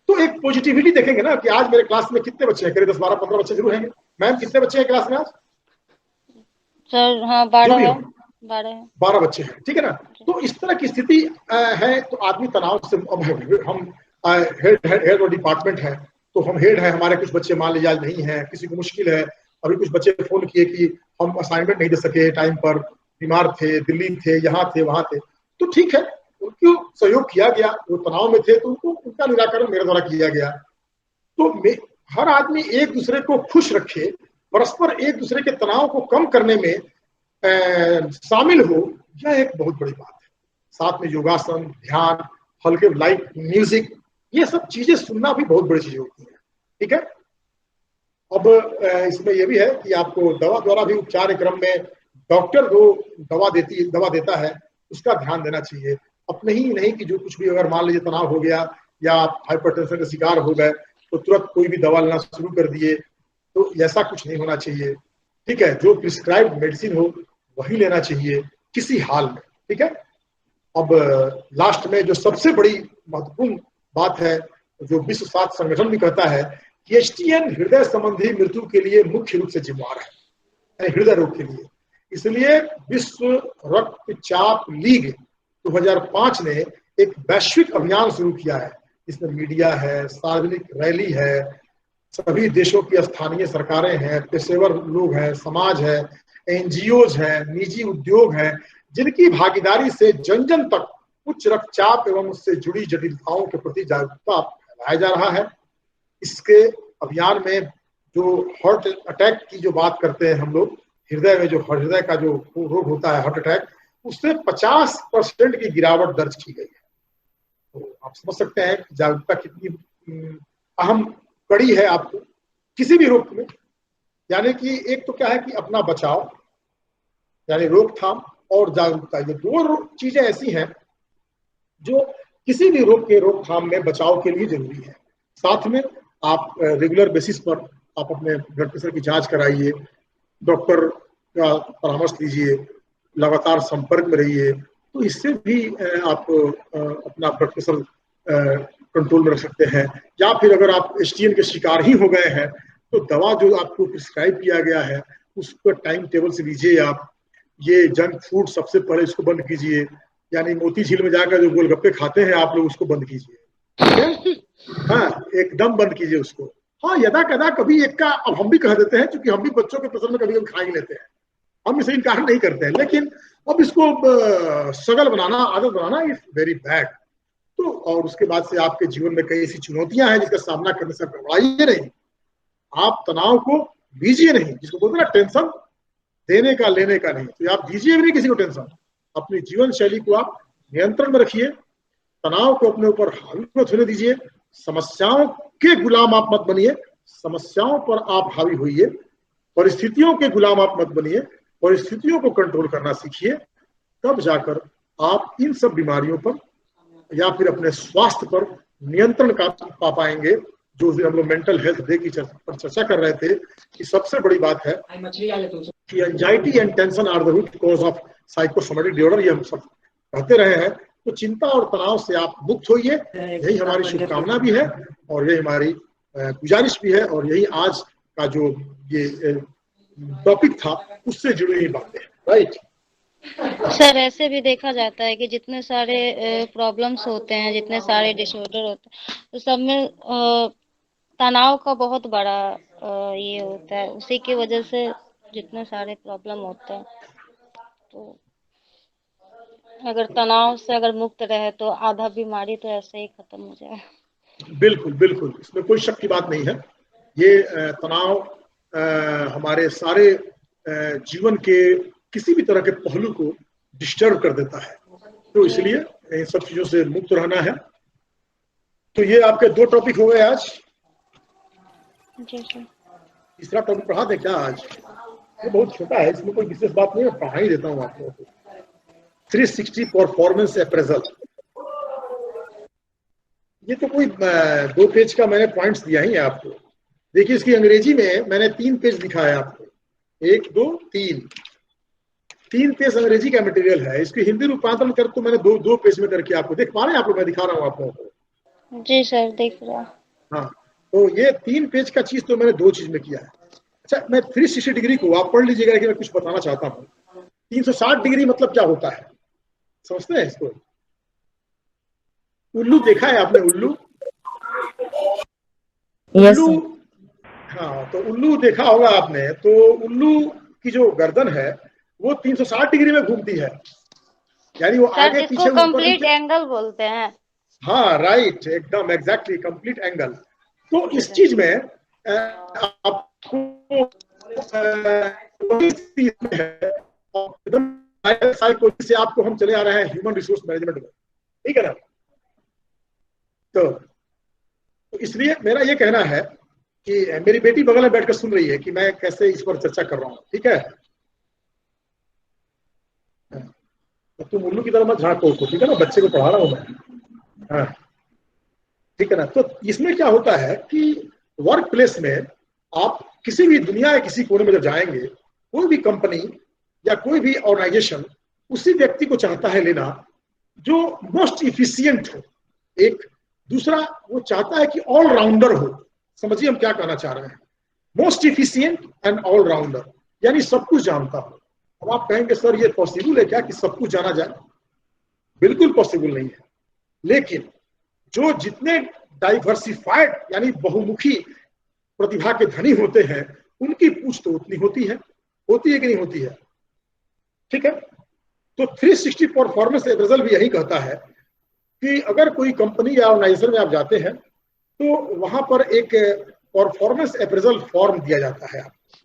[SPEAKER 1] तो एक पॉजिटिविटी देखेंगे ना कि आज मेरे क्लास में कितने बच्चे हैं, करीब 10, 12, 15 बच्चे जरूर हैं। मैम कितने बच्चे हैं क्लास में आज?
[SPEAKER 2] सर हाँ 12
[SPEAKER 1] बच्चे हैं, ठीक है ना। तो इस तरह की स्थिति है तो आदमी तनाव से, अब हम हेड और डिपार्टमेंट है तो हम हेड है, हमारे कुछ बच्चे मान लीजिए आज नहीं है, किसी को मुश्किल है। अभी कुछ बच्चे फोन किए कि हम असाइनमेंट नहीं दे सके टाइम पर, बीमार थे, दिल्ली थे, यहाँ थे, वहां थे। तो ठीक है, उनको सहयोग किया गया, वो तनाव में थे तो उनका निराकरण मेरे द्वारा किया गया। तो हर आदमी एक दूसरे को खुश रखे, परस्पर एक दूसरे के तनाव को कम करने में शामिल हो, यह एक बहुत बड़ी बात है। साथ में योगासन, ध्यान, हल्के लाइट म्यूजिक, ये सब चीजें सुनना भी बहुत बड़ी चीज होती है, ठीक है। अब इसमें यह भी है कि आपको दवा द्वारा भी उपचार क्रम में डॉक्टर जो दवा देता है उसका ध्यान देना चाहिए। अपने ही नहीं कि जो कुछ भी अगर मान लीजिए तनाव हो गया या आप हाइपरटेंशन का शिकार हो गए तो तुरंत कोई भी दवा लेना शुरू कर दिए, तो ऐसा कुछ नहीं होना चाहिए, ठीक है। जो प्रिस्क्राइब्ड मेडिसिन हो वही लेना चाहिए किसी हाल में, ठीक है। अब लास्ट में जो सबसे बड़ी महत्वपूर्ण बात है, जो विश्व स्वास्थ्य संगठन भी कहता है कि एचटीएन हृदय संबंधी मृत्यु के लिए मुख्य रूप से जिम्मेदार है, हृदय रोग के लिए। इसलिए विश्व रक्तचाप लीग 2005 ने एक वैश्विक अभियान शुरू किया है। इसमें मीडिया है, सार्वजनिक रैली है, सभी देशों की स्थानीय सरकारें हैं, पेशेवर लोग हैं, समाज है, एनजीओज हैं, निजी उद्योग हैं, जिनकी भागीदारी से जन जन तक उच्च रक्तचाप एवं उससे जुड़ी जटिलताओं के प्रति जागरूकता फैलाया जा रहा है। इसके अभियान में जो हार्ट अटैक की जो बात करते हैं हम लोग, हृदय में जो हृदय का जो रोग होता है हार्ट अटैक, उससे 50% की गिरावट दर्ज की गई है। तो आप समझ सकते हैं जागरूकता कितनी अहम कड़ी है आपको किसी भी रोग में। यानी कि एक तो क्या है कि अपना बचाव यानी रोकथाम और जागरूकता, ये दो चीजें ऐसी हैं जो किसी भी रोग के रोकथाम में बचाव के लिए जरूरी है। साथ में आप रेगुलर बेसिस पर आप अपने ब्लड प्रेशर की जांच कराइए, डॉक्टर का परामर्श लीजिए, लगातार संपर्क में रहिए, तो इससे भी आप अपना ब्लड प्रेशर कंट्रोल में रख सकते हैं। या फिर अगर आप एचटीएन के शिकार ही हो गए हैं तो दवा जो आपको प्रिस्क्राइब किया गया है उसको टाइम टेबल से लीजिए आप। ये जंक फूड सबसे पहले इसको बंद कीजिए, यानी मोती झील में जाकर जो गोलगप्पे खाते हैं आप लोग उसको बंद कीजिए, ठीक है। हाँ, एकदम बंद कीजिए उसको। हाँ, यदा कदा कभी एक का, अब हम भी कह देते हैं क्योंकि हम भी बच्चों के प्रेशर में कभी कभी खा ही लेते हैं, हम इसे इनकार नहीं करते हैं, लेकिन अब इसको सगल बनाना, आदत बनाना इज वेरी बैड। तो और उसके बाद से आपके जीवन में कई ऐसी चुनौतियां हैं जिसका सामना करने से घबराइए नहीं, आप तनाव को दीजिए नहीं, जिसको बोलते हैं ना टेंशन देने का लेने का नहीं, तो आप दीजिए भी नहीं किसी को टेंशन। अपनी जीवन शैली को आप नियंत्रण में रखिए, तनाव को अपने ऊपर हावी मत होने दीजिए, समस्याओं के गुलाम आप मत बनिए, समस्याओं पर आप हावी होइए, परिस्थितियों के गुलाम आप मत बनिए, परिस्थितियों को कंट्रोल करना सीखिए, तब जाकर आप इन सब बीमारियों पर या फिर अपने स्वास्थ्य पर नियंत्रण का पा पाएंगे। जो हम लोग मेंटल हेल्थ डे की पर चर्चा कर रहे थे कि सबसे बड़ी बात है कि anxiety and tension are the root cause of psychosomatic disorder, ये हम सब कहते रहे हैं। तो चिंता और तनाव से आप मुक्त होइए, यही हमारी शुभकामना भी है और यही हमारी गुजारिश भी है, और यही आज का जो ये टॉपिक था उससे जुड़ी हुई बातें, राइट।
[SPEAKER 2] सर ऐसे भी देखा जाता है कि जितने सारे प्रॉब्लम्स होते हैं, जितने सारे डिसऑर्डर होते हैं, तो सब में तनाव का बहुत बड़ा ये होता है, उसी की वजह से जितने सारे प्रॉब्लम होते हैं। तो अगर तनाव से अगर मुक्त रहे तो आधा बीमारी तो ऐसे ही खत्म हो जाए।
[SPEAKER 1] बिल्कुल बिल्कुल, इसमें कोई शक की बात नहीं है। ये तनाव हमारे सारे जीवन के किसी भी तरह के पहलू को डिस्टर्ब कर देता है, तो इसलिए इन सब चीजों से मुक्त रहना है। तो ये आपके 2 टॉपिक हो गए आज।
[SPEAKER 2] जी सर।
[SPEAKER 1] तीसरा टॉपिक पढ़ा दें क्या आज? ये बहुत छोटा है, इसमें कोई विशेष बात नहीं है, पढ़ा ही देता हूँ आपको। 360 परफॉर्मेंस अप्रेजल, ये तो कोई 2 पेज का मैंने पॉइंट्स दिया ही है आपको। देखिए इसकी अंग्रेजी में मैंने 3 पेज दिखा है आपको, 1 2 3 पेज अंग्रेजी का मटेरियल है। इसकी हिंदी रूपांतरण कर तो मैंने 2 पेज में करके आपको देख पा रहे हैं आप लोग, मैं दिखा रहा हूँ आप लोगों को।
[SPEAKER 2] जी सर दिख रहा।
[SPEAKER 1] हाँ, तो ये 3 पेज का चीज तो मैंने 2 चीज में किया है। अच्छा, मैं 360 डिग्री को आप पढ़ लीजिएगा कि मैं कुछ बताना चाहता हूँ। 360 डिग्री मतलब क्या होता है, समझते हैं इसको? उल्लू देखा है आपने? उल्लू, उल्लू, हाँ, तो उल्लू देखा होगा आपने। तो उल्लू की जो गर्दन है वो 360 डिग्री में घूमती है, यानी वो आगे पीछे ऊपर
[SPEAKER 2] कंप्लीट एंगल बोलते हैं।
[SPEAKER 1] हाँ राइट, एकदम एग्जैक्टली, कंप्लीट एंगल। तो इस चीज में आपको से आपको हम चले आ रहे हैं ह्यूमन रिसोर्स मैनेजमेंट में, ठीक है ना? तो इसलिए मेरा ये कहना है कि मेरी बेटी बगल में बैठकर सुन रही है कि मैं कैसे इस पर चर्चा कर रहा हूँ, ठीक है? तो तुम उल्लू की तरह मत झांको उसको, ठीक है ना? बच्चे को पढ़ा रहा हूँ मैं, हाँ ठीक है ना? तो इसमें क्या होता है कि वर्क प्लेस में आप किसी भी दुनिया के किसी कोने में जब जाएंगे, कोई भी कंपनी या कोई भी ऑर्गेनाइजेशन उसी व्यक्ति को चाहता है लेना जो मोस्ट इफिशियंट हो। एक दूसरा वो चाहता है कि ऑलराउंडर हो। समझिए हम क्या कहना चाह रहे हैं, मोस्ट इफिशियंट एंड ऑलराउंडर, यानी सब कुछ जानता हो। अब आप कहेंगे सर ये पॉसिबल है क्या कि सब कुछ जाना जाए? बिल्कुल पॉसिबल नहीं है, लेकिन जो जितने डाइवर्सिफाइड यानी बहुमुखी प्रतिभा के धनी होते हैं उनकी पूछ तो उतनी होती है कि नहीं होती है, ठीक है? तो 360 परफॉर्मेंस अप्रेजल भी यही कहता है कि अगर कोई कंपनी या ऑर्गेनाइजेशन में आप जाते हैं तो वहां पर एक परफॉर्मेंस अप्रेजल फॉर्म दिया जाता है आपको,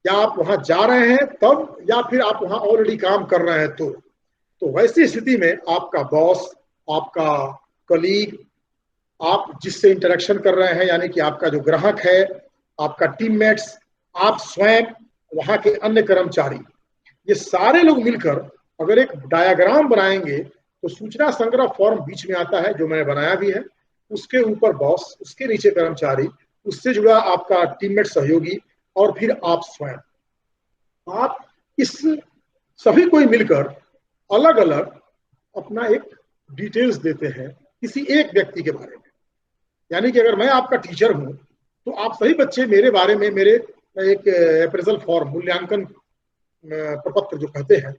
[SPEAKER 1] या आप वहां जा रहे हैं तब, या फिर आप वहां ऑलरेडी काम कर रहे हैं तो वैसी स्थिति में आपका बॉस, आपका कलीग, आप जिससे इंटरेक्शन कर रहे हैं यानी कि आपका जो ग्राहक है, आपका टीममेट्स, आप स्वयं, वहां के अन्य कर्मचारी, ये सारे लोग मिलकर अगर एक डायग्राम बनाएंगे तो सूचना संग्रह फॉर्म बीच में आता है जो मैंने बनाया भी है। उसके ऊपर बॉस, उसके नीचे कर्मचारी, उससे जुड़ा आपका टीममेट सहयोगी और फिर आप स्वयं। आप इस सभी को मिलकर अलग अलग अपना एक डिटेल्स देते हैं किसी एक व्यक्ति के बारे में। यानी कि अगर मैं आपका टीचर हूं तो आप सभी बच्चे मेरे बारे में मेरे एक अप्रेजल फॉर्म, मूल्यांकन प्रपत्र जो कहते हैं,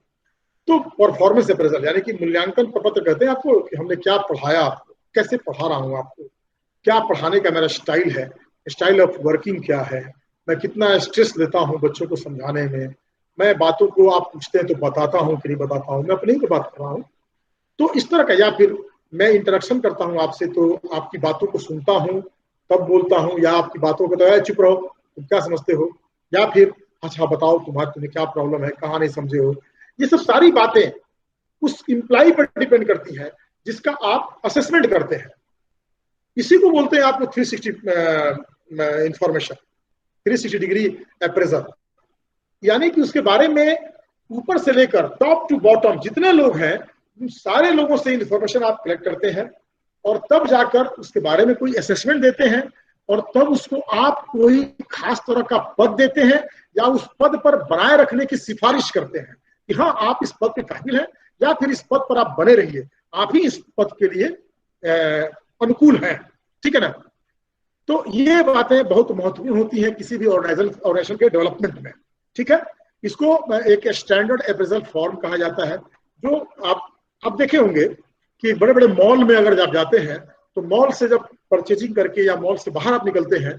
[SPEAKER 1] तो परफॉर्मेंस अप्रेजल यानी कि मूल्यांकन प्रपत्र कहते हैं आपको कि हमने क्या पढ़ाया, आपको कैसे पढ़ा रहा हूं आपको, क्या पढ़ाने का मेरा स्टाइल है, स्टाइल ऑफ वर्किंग क्या है, मैं कितना स्ट्रेस लेता हूँ बच्चों को समझाने में, मैं बातों को आप पूछते हैं तो बताता हूँ कि नहीं बताता हूँ, मैं अपनी ही तो बात कर रहा हूँ। तो इस तरह का, या फिर मैं इंटरेक्शन करता हूँ आपसे तो आपकी बातों को सुनता हूँ तब बोलता हूँ, या आपकी बातों को तो चुप रहो तुम क्या समझते हो, या फिर अच्छा बताओ तुम्हें क्या प्रॉब्लम है, कहाँ नहीं समझे हो। ये सब सारी बातें उस इम्प्लाई पर डिपेंड करती है जिसका आप असेसमेंट करते हैं। इसी को बोलते हैं आपको 360 इंफॉर्मेशन, 360 डिग्री अप्रेजल। यानी कि उसके बारे में ऊपर से लेकर टॉप टू बॉटम जितने लोग हैं उन सारे लोगों से इंफॉर्मेशन आप कलेक्ट करते हैं और तब जाकर उसके बारे में कोई असेसमेंट देते हैं, और तब उसको आप कोई खास तरह का पद देते हैं या उस पद पर बनाए रखने की सिफारिश करते हैं कि हाँ आप इस पद के काबिल हैं, या फिर इस पद पर आप बने रहिए, आप ही इस पद के लिए अनुकूल हैं। ठीक है ना। तो ये बातें बहुत महत्वपूर्ण होती हैं किसी भी ऑर्गेनाइजेशन के डेवलपमेंट में। ठीक है। इसको एक स्टैंडर्ड अप्रेजल फॉर्म कहा जाता है, जो आप देखे होंगे कि बड़े बड़े मॉल में अगर आप जाते हैं तो मॉल से जब परचेजिंग करके या मॉल से बाहर आप निकलते हैं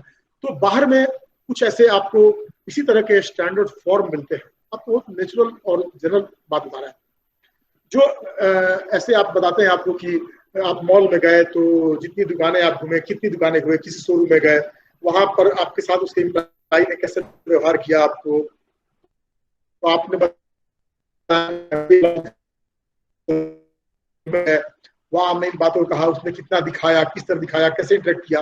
[SPEAKER 1] तो बाहर में कुछ ऐसे आपको इसी तरह के स्टैंडर्ड फॉर्म मिलते हैं। आपको नेचुरल और जनरल बात बता रहा है, जो ऐसे आप बताते हैं आपको कि आप मॉल में गए तो जितनी दुकानें आप घूमे, कितनी दुकानें घूमे, किसी शोरूम में गए, वहां पर आपके साथ उसके एम्प्लॉय ने कैसे व्यवहार किया आपको, तो आपने वहां हमने इन बातों को कहा, उसने कितना दिखाया, किस तरह दिखाया, कैसे इंटरेक्ट किया,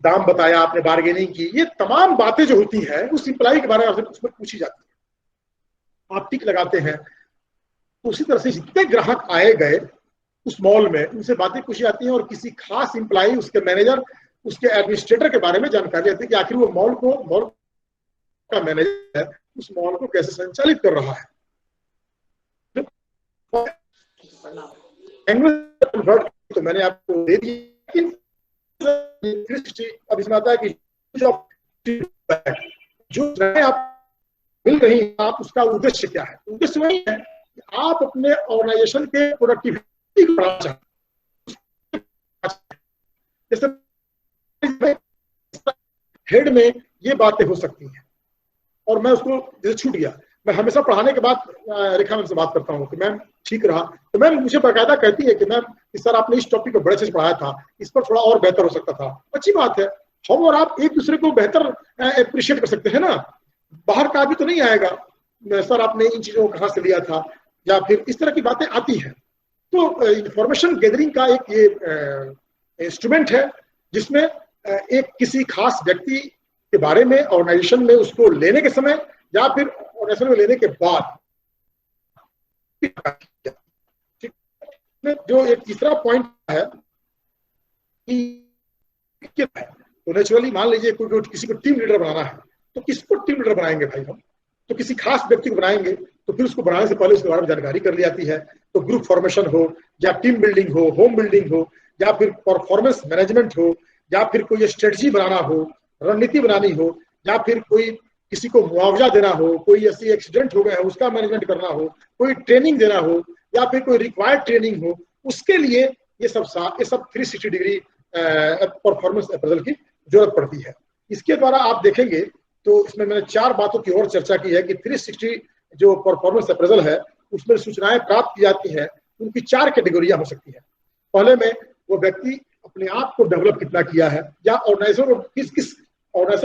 [SPEAKER 1] दाम बताया, आपने बार्गेनिंग की, ये तमाम बातें जो होती हैं उस एम्प्लॉय के बारे में आपसे उसमें पूछी जाती है। आप टिक लगाते हैं, उसी तरह से जितने ग्राहक आए गए उस मॉल में उनसे बातें पूछी जाती हैं, और किसी खास एम्प्लॉय, उसके मैनेजर, उसके एडमिनिस्ट्रेटर के बारे में जानकारी आती है कि आखिर वो मॉल का मैनेजर है, उस मॉल को कैसे संचालित कर रहा है। तो मैंने आपको दे दिया, अब इसमें आता है कि जो आप मिल रही है, आप उसका उद्देश्य क्या है। उद्देश्य वही है कि आप अपने ऑर्गेनाइजेशन के प्रोडक्टिविटी को बढ़ाना चाहते हैं। जैसे हेड में ये बातें हो सकती हैं, और मैं उसको जैसे छूट गया, मैं हमेशा पढ़ाने के बाद रेखा मैम से बात करता हूँ कि मैम ठीक रहा, तो मैम मुझे बाकायदा कहती है कि मैम सर आपने इस टॉपिक को बड़े अच्छे से पढ़ाया था, इस पर थोड़ा और बेहतर हो सकता था। अच्छी बात है, हम और आप एक दूसरे को बेहतर अप्रिशिएट कर सकते हैं ना। बाहर का भी तो नहीं आएगा सर आपने इन चीजों को कहाँ से लिया था, या फिर इस तरह की बातें आती हैं। तो इंफॉर्मेशन गैदरिंग का एक ये इंस्ट्रूमेंट है जिसमें एक किसी खास व्यक्ति के बारे में ऑर्गेनाइजेशन में उसको लेने के समय या फिर ऑर्गेनाइजेशन में लेने के बाद, जो एक तीसरा पॉइंट है तो नेचुरली मान लीजिए कोई किसी को टीम लीडर बनाना है, तो किसको टीम लीडर बनाएंगे भाई हम, तो किसी खास व्यक्ति को बनाएंगे, तो फिर उसको बनाने से पहले उसके बारे में जानकारी कर ली जाती है। तो ग्रुप फॉर्मेशन हो या टीम बिल्डिंग हो, होम बिल्डिंग हो, या फिर परफॉर्मेंस मैनेजमेंट हो, या फिर कोई स्ट्रेटजी बनाना हो, रणनीति बनानी हो, या फिर कोई किसी को मुआवजा देना हो, कोई ऐसी एक्सीडेंट हो गया है उसका मैनेजमेंट करना हो, कोई ट्रेनिंग देना हो, या फिर कोई रिक्वायर्ड ट्रेनिंग हो, उसके लिए ये सब 360 डिग्री परफॉर्मेंस अप्रेजल की जरूरत पड़ती है। इसके द्वारा आप देखेंगे तो इसमें मैंने 4 बातों की और चर्चा की है कि 360 जो परफॉर्मेंस अप्रेजल है उसमें सूचनाएं प्राप्त की जाती हैं, उनकी 4 कैटेगरियां हो सकती हैं। पहले में वो व्यक्ति अपने आप को डेवलप कितना किया है, या ऑर्गेनाइजेशन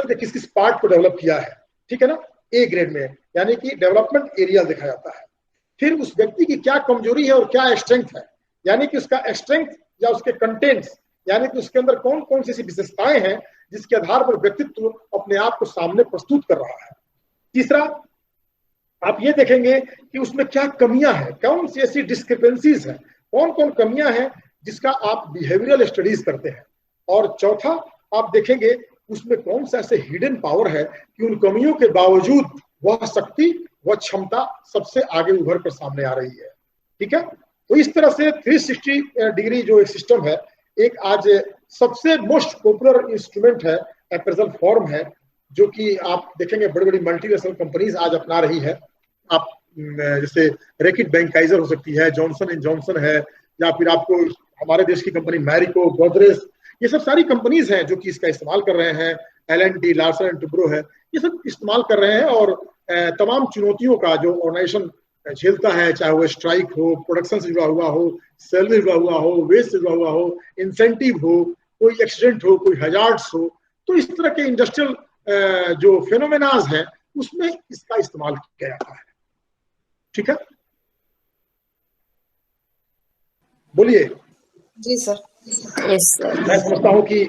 [SPEAKER 1] के किस किस पार्ट को डेवलप किया है, ठीक है ना, ए ग्रेड में, यानी कि डेवलपमेंट एरिया देखा जाता है। फिर उस व्यक्ति की क्या कमजोरी है और क्या स्ट्रेंथ है, यानी कि उसका स्ट्रेंथ या उसके कंटेंट्स, यानी कि उसके अंदर कौन कौन सी विशेषताएं हैं जिसके आधार पर व्यक्तित्व अपने आप को सामने प्रस्तुत कर रहा है। तीसरा, आप ये देखेंगे कि उसमें क्या कमियां हैं, कौन सी ऐसी डिस्क्रिपेंसीज हैं, कौन कौन कमियां हैं जिसका आप बिहेवियरल स्टडीज करते हैं। और चौथा, आप देखेंगे उसमें कौन सा ऐसे हिडन पावर है कि उन कमियों के बावजूद वह शक्ति, वह क्षमता सबसे आगे उभर कर सामने आ रही है। ठीक है। तो इस तरह से 360 डिग्री जो एक सिस्टम है, एक आज सबसे मोस्ट पॉपुलर इंस्ट्रूमेंट है, अप्रेजल फॉर्म है, जो कि आप देखेंगे बड़ी बड़ी मल्टीनेशनल कंपनीज आज अपना रही है। आप जैसे रेकिट बैंकाइजर हो सकती है, जॉनसन एंड जॉनसन है, या फिर आपको हमारे देश की कंपनी मैरिको, गोदरेज, ये सब सारी कंपनीज हैं जो कि इसका इस्तेमाल कर रहे हैं। L&T, लार्सन एंड टुब्रो है, ये सब इस्तेमाल कर रहे हैं। और तमाम चुनौतियों का जो ऑर्गेनाइजेशन झेलता है, चाहे वो स्ट्राइक हो, प्रोडक्शन से जुड़ा हुआ हो, सैलरी जुड़ा हुआ हो, वेज से जुड़ा हुआ हो, इंसेंटिव हो, कोई एक्सीडेंट हो, कोई हजार्ड्स हो, तो इस तरह के इंडस्ट्रियल जो फेनोमेनाज हैं उसमें इसका इस्तेमाल किया जाता है। ठीक है, बोलिए।
[SPEAKER 6] जी सर। Yes sir.
[SPEAKER 1] मैं समझता हूँ कि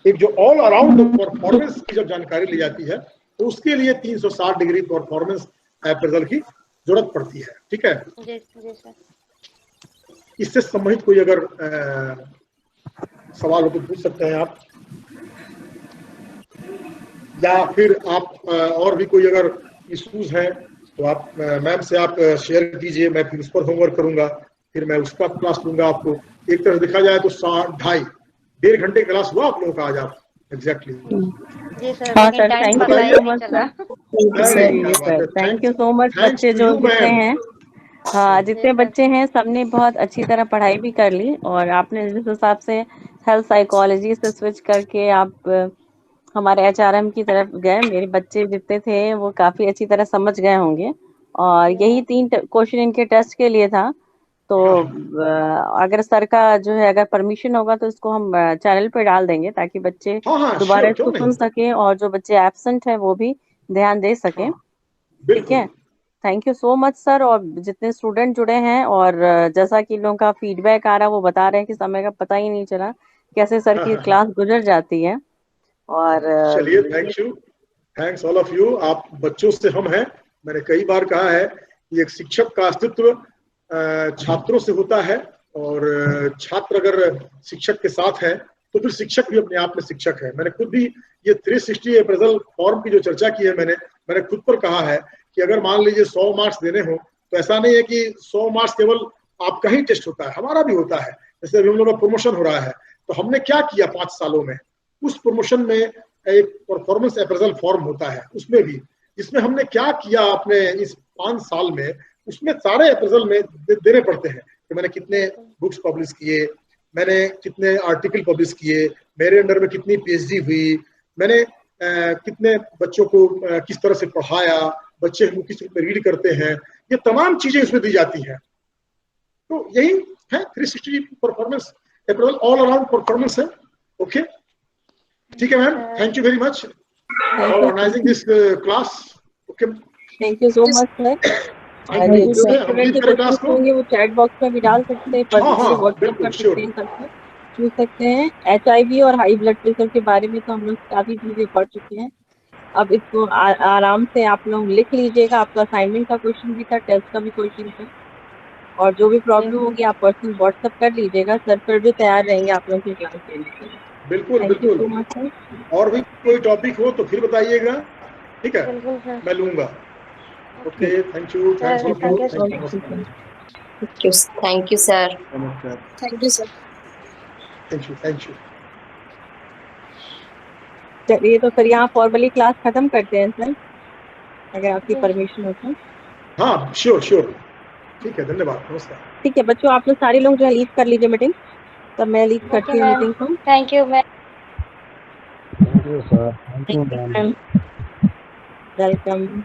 [SPEAKER 1] एक जो ऑल अराउंड परफॉर्मेंस की जब जानकारी ली जाती है तो उसके लिए 360 डिग्री परफॉर्मेंस अप्रेजल की जरूरत पड़ती है। ठीक है,
[SPEAKER 2] जी सर।
[SPEAKER 1] इससे संबंधित कोई अगर सवाल हो तो पूछ सकते हैं आप, या फिर आप और भी कोई अगर इश्यूज हैं तो आप मैम से आप शेयर कीजिए, मैं फिर उस पर होमवर्क करूंगा, फिर मैं उसका क्लास लूंगा आपको। एक तरह से देखा जाए तो 1.5 घंटे क्लास हुआ आप लोगों का आज। आप एग्जैक्टली
[SPEAKER 2] जी सर,
[SPEAKER 5] हाँ
[SPEAKER 2] लेकिन
[SPEAKER 5] सर,
[SPEAKER 2] टाइम
[SPEAKER 5] थैंक
[SPEAKER 2] पता
[SPEAKER 5] यू
[SPEAKER 2] ही
[SPEAKER 5] सो
[SPEAKER 2] नहीं
[SPEAKER 5] मच
[SPEAKER 2] चला।
[SPEAKER 5] Sir. Thank you so much. बच्चे जो जितने हैं, हाँ जितने बच्चे हैं सबने बहुत अच्छी तरह पढ़ाई भी कर ली, और आपने जिस हिसाब से हेल्थ साइकोलॉजी से स्विच करके आप हमारे HRM की तरफ गए, मेरे बच्चे जितने थे वो काफी अच्छी तरह समझ गए होंगे। और यही 3 क्वेश्चन इनके टेस्ट के लिए था। तो अगर सर का जो है अगर परमिशन होगा तो इसको हम चैनल पे डाल देंगे ताकि बच्चे दोबारा इसको सुन सके, और जो बच्चे एब्सेंट है वो भी ध्यान दे सके। ठीक है, thank you so much sir. और जितने स्टूडेंट जुड़े हैं, और जैसा कि लोगों का फीडबैक आ रहा है वो बता रहे हैं कि समय का पता ही नहीं चला, कैसे सर की क्लास गुजर जाती है। और
[SPEAKER 1] चलिए, थैंक्स ऑल ऑफ यू। आप बच्चों से हम हैं। मैंने कई बार कहा है कि एक शिक्षक का अस्तित्व छात्रों से होता है, और छात्र अगर शिक्षक के साथ है तो फिर शिक्षक भी अपने आप में शिक्षक है। मैंने खुद भी ये 360 अप्रेजल फॉर्म की जो चर्चा की है, मैंने खुद पर कहा है कि अगर मान लीजिए 100 मार्क्स देने हो तो ऐसा नहीं है कि 100 मार्क्स केवल आपका ही टेस्ट होता है, हमारा भी होता है। जैसे अभी हम लोग का प्रमोशन हो रहा है तो हमने क्या किया 5 सालों में, उस प्रमोशन में एक परफॉर्मेंस अप्रेजल फॉर्म होता है, उसमें भी जिसमें हमने क्या किया अपने इस 5 साल में, उसमें सारे अप्रेजल में देने पड़ते हैं कि मैंने कितने बुक्स पब्लिश किए, मैंने कितने आर्टिकल पब्लिश किए, मेरे अंडर में कितनी PhD हुई, मैंने कितने बच्चों को किस तरह से पढ़ाया, बच्चे किस रूप में रीड करते हैं, ये तमाम चीजें इसमें दी जाती हैं। तो यही है 360 performance appraisal, all around performance है। ओके, ठीक है ma'am, thank you very much for organising this class. Okay,
[SPEAKER 5] thank you so much sir. और जो स्टूडेंट के क्वेश्चन होंगे वो चैट बॉक्स में भी डाल सकते हैं, पर्सनली व्हाट्सएप कर सकते हैं, सबसे पूछ सकते हैं। HIV और हाई ब्लड प्रेशर के बारे में तो हम लोग काफी चीजें पढ़ चुके हैं। अब इसको आराम से आप लोग लिख लीजिएगा। आपका असाइनमेंट का क्वेश्चन भी था, टेस्ट का भी क्वेश्चन था, और जो भी प्रॉब्लम होगी आप पर्सनल व्हाट्सएप कर लीजिएगा। सर पर भी तैयार रहेंगे आप लोगों की क्लास लेने के लिए।
[SPEAKER 1] बिल्कुल बिल्कुल। और भी कोई टॉपिक हो तो फिर बताइएगा, ठीक है, मैं लूंगा। Okay, thank you, thanks all you,
[SPEAKER 6] thank you sir.
[SPEAKER 1] Thank you sir. Thank you.
[SPEAKER 5] चलिए, तो फिर यहाँ फॉर्मली क्लास खत्म करते हैं सर, अगर आपकी परमिशन हो तो।
[SPEAKER 1] हाँ, श्योर। ठीक है, धन्यवाद, नमस्कार।
[SPEAKER 5] ठीक है बच्चों, आप लोग सारे लोग जो है लीव कर लीजिए मीटिंग, तब मैं लीव करती हूँ मीटिंग को।
[SPEAKER 2] Thank you ma'am.
[SPEAKER 7] Thank you sir. Thank you ma'am.
[SPEAKER 5] Welcome.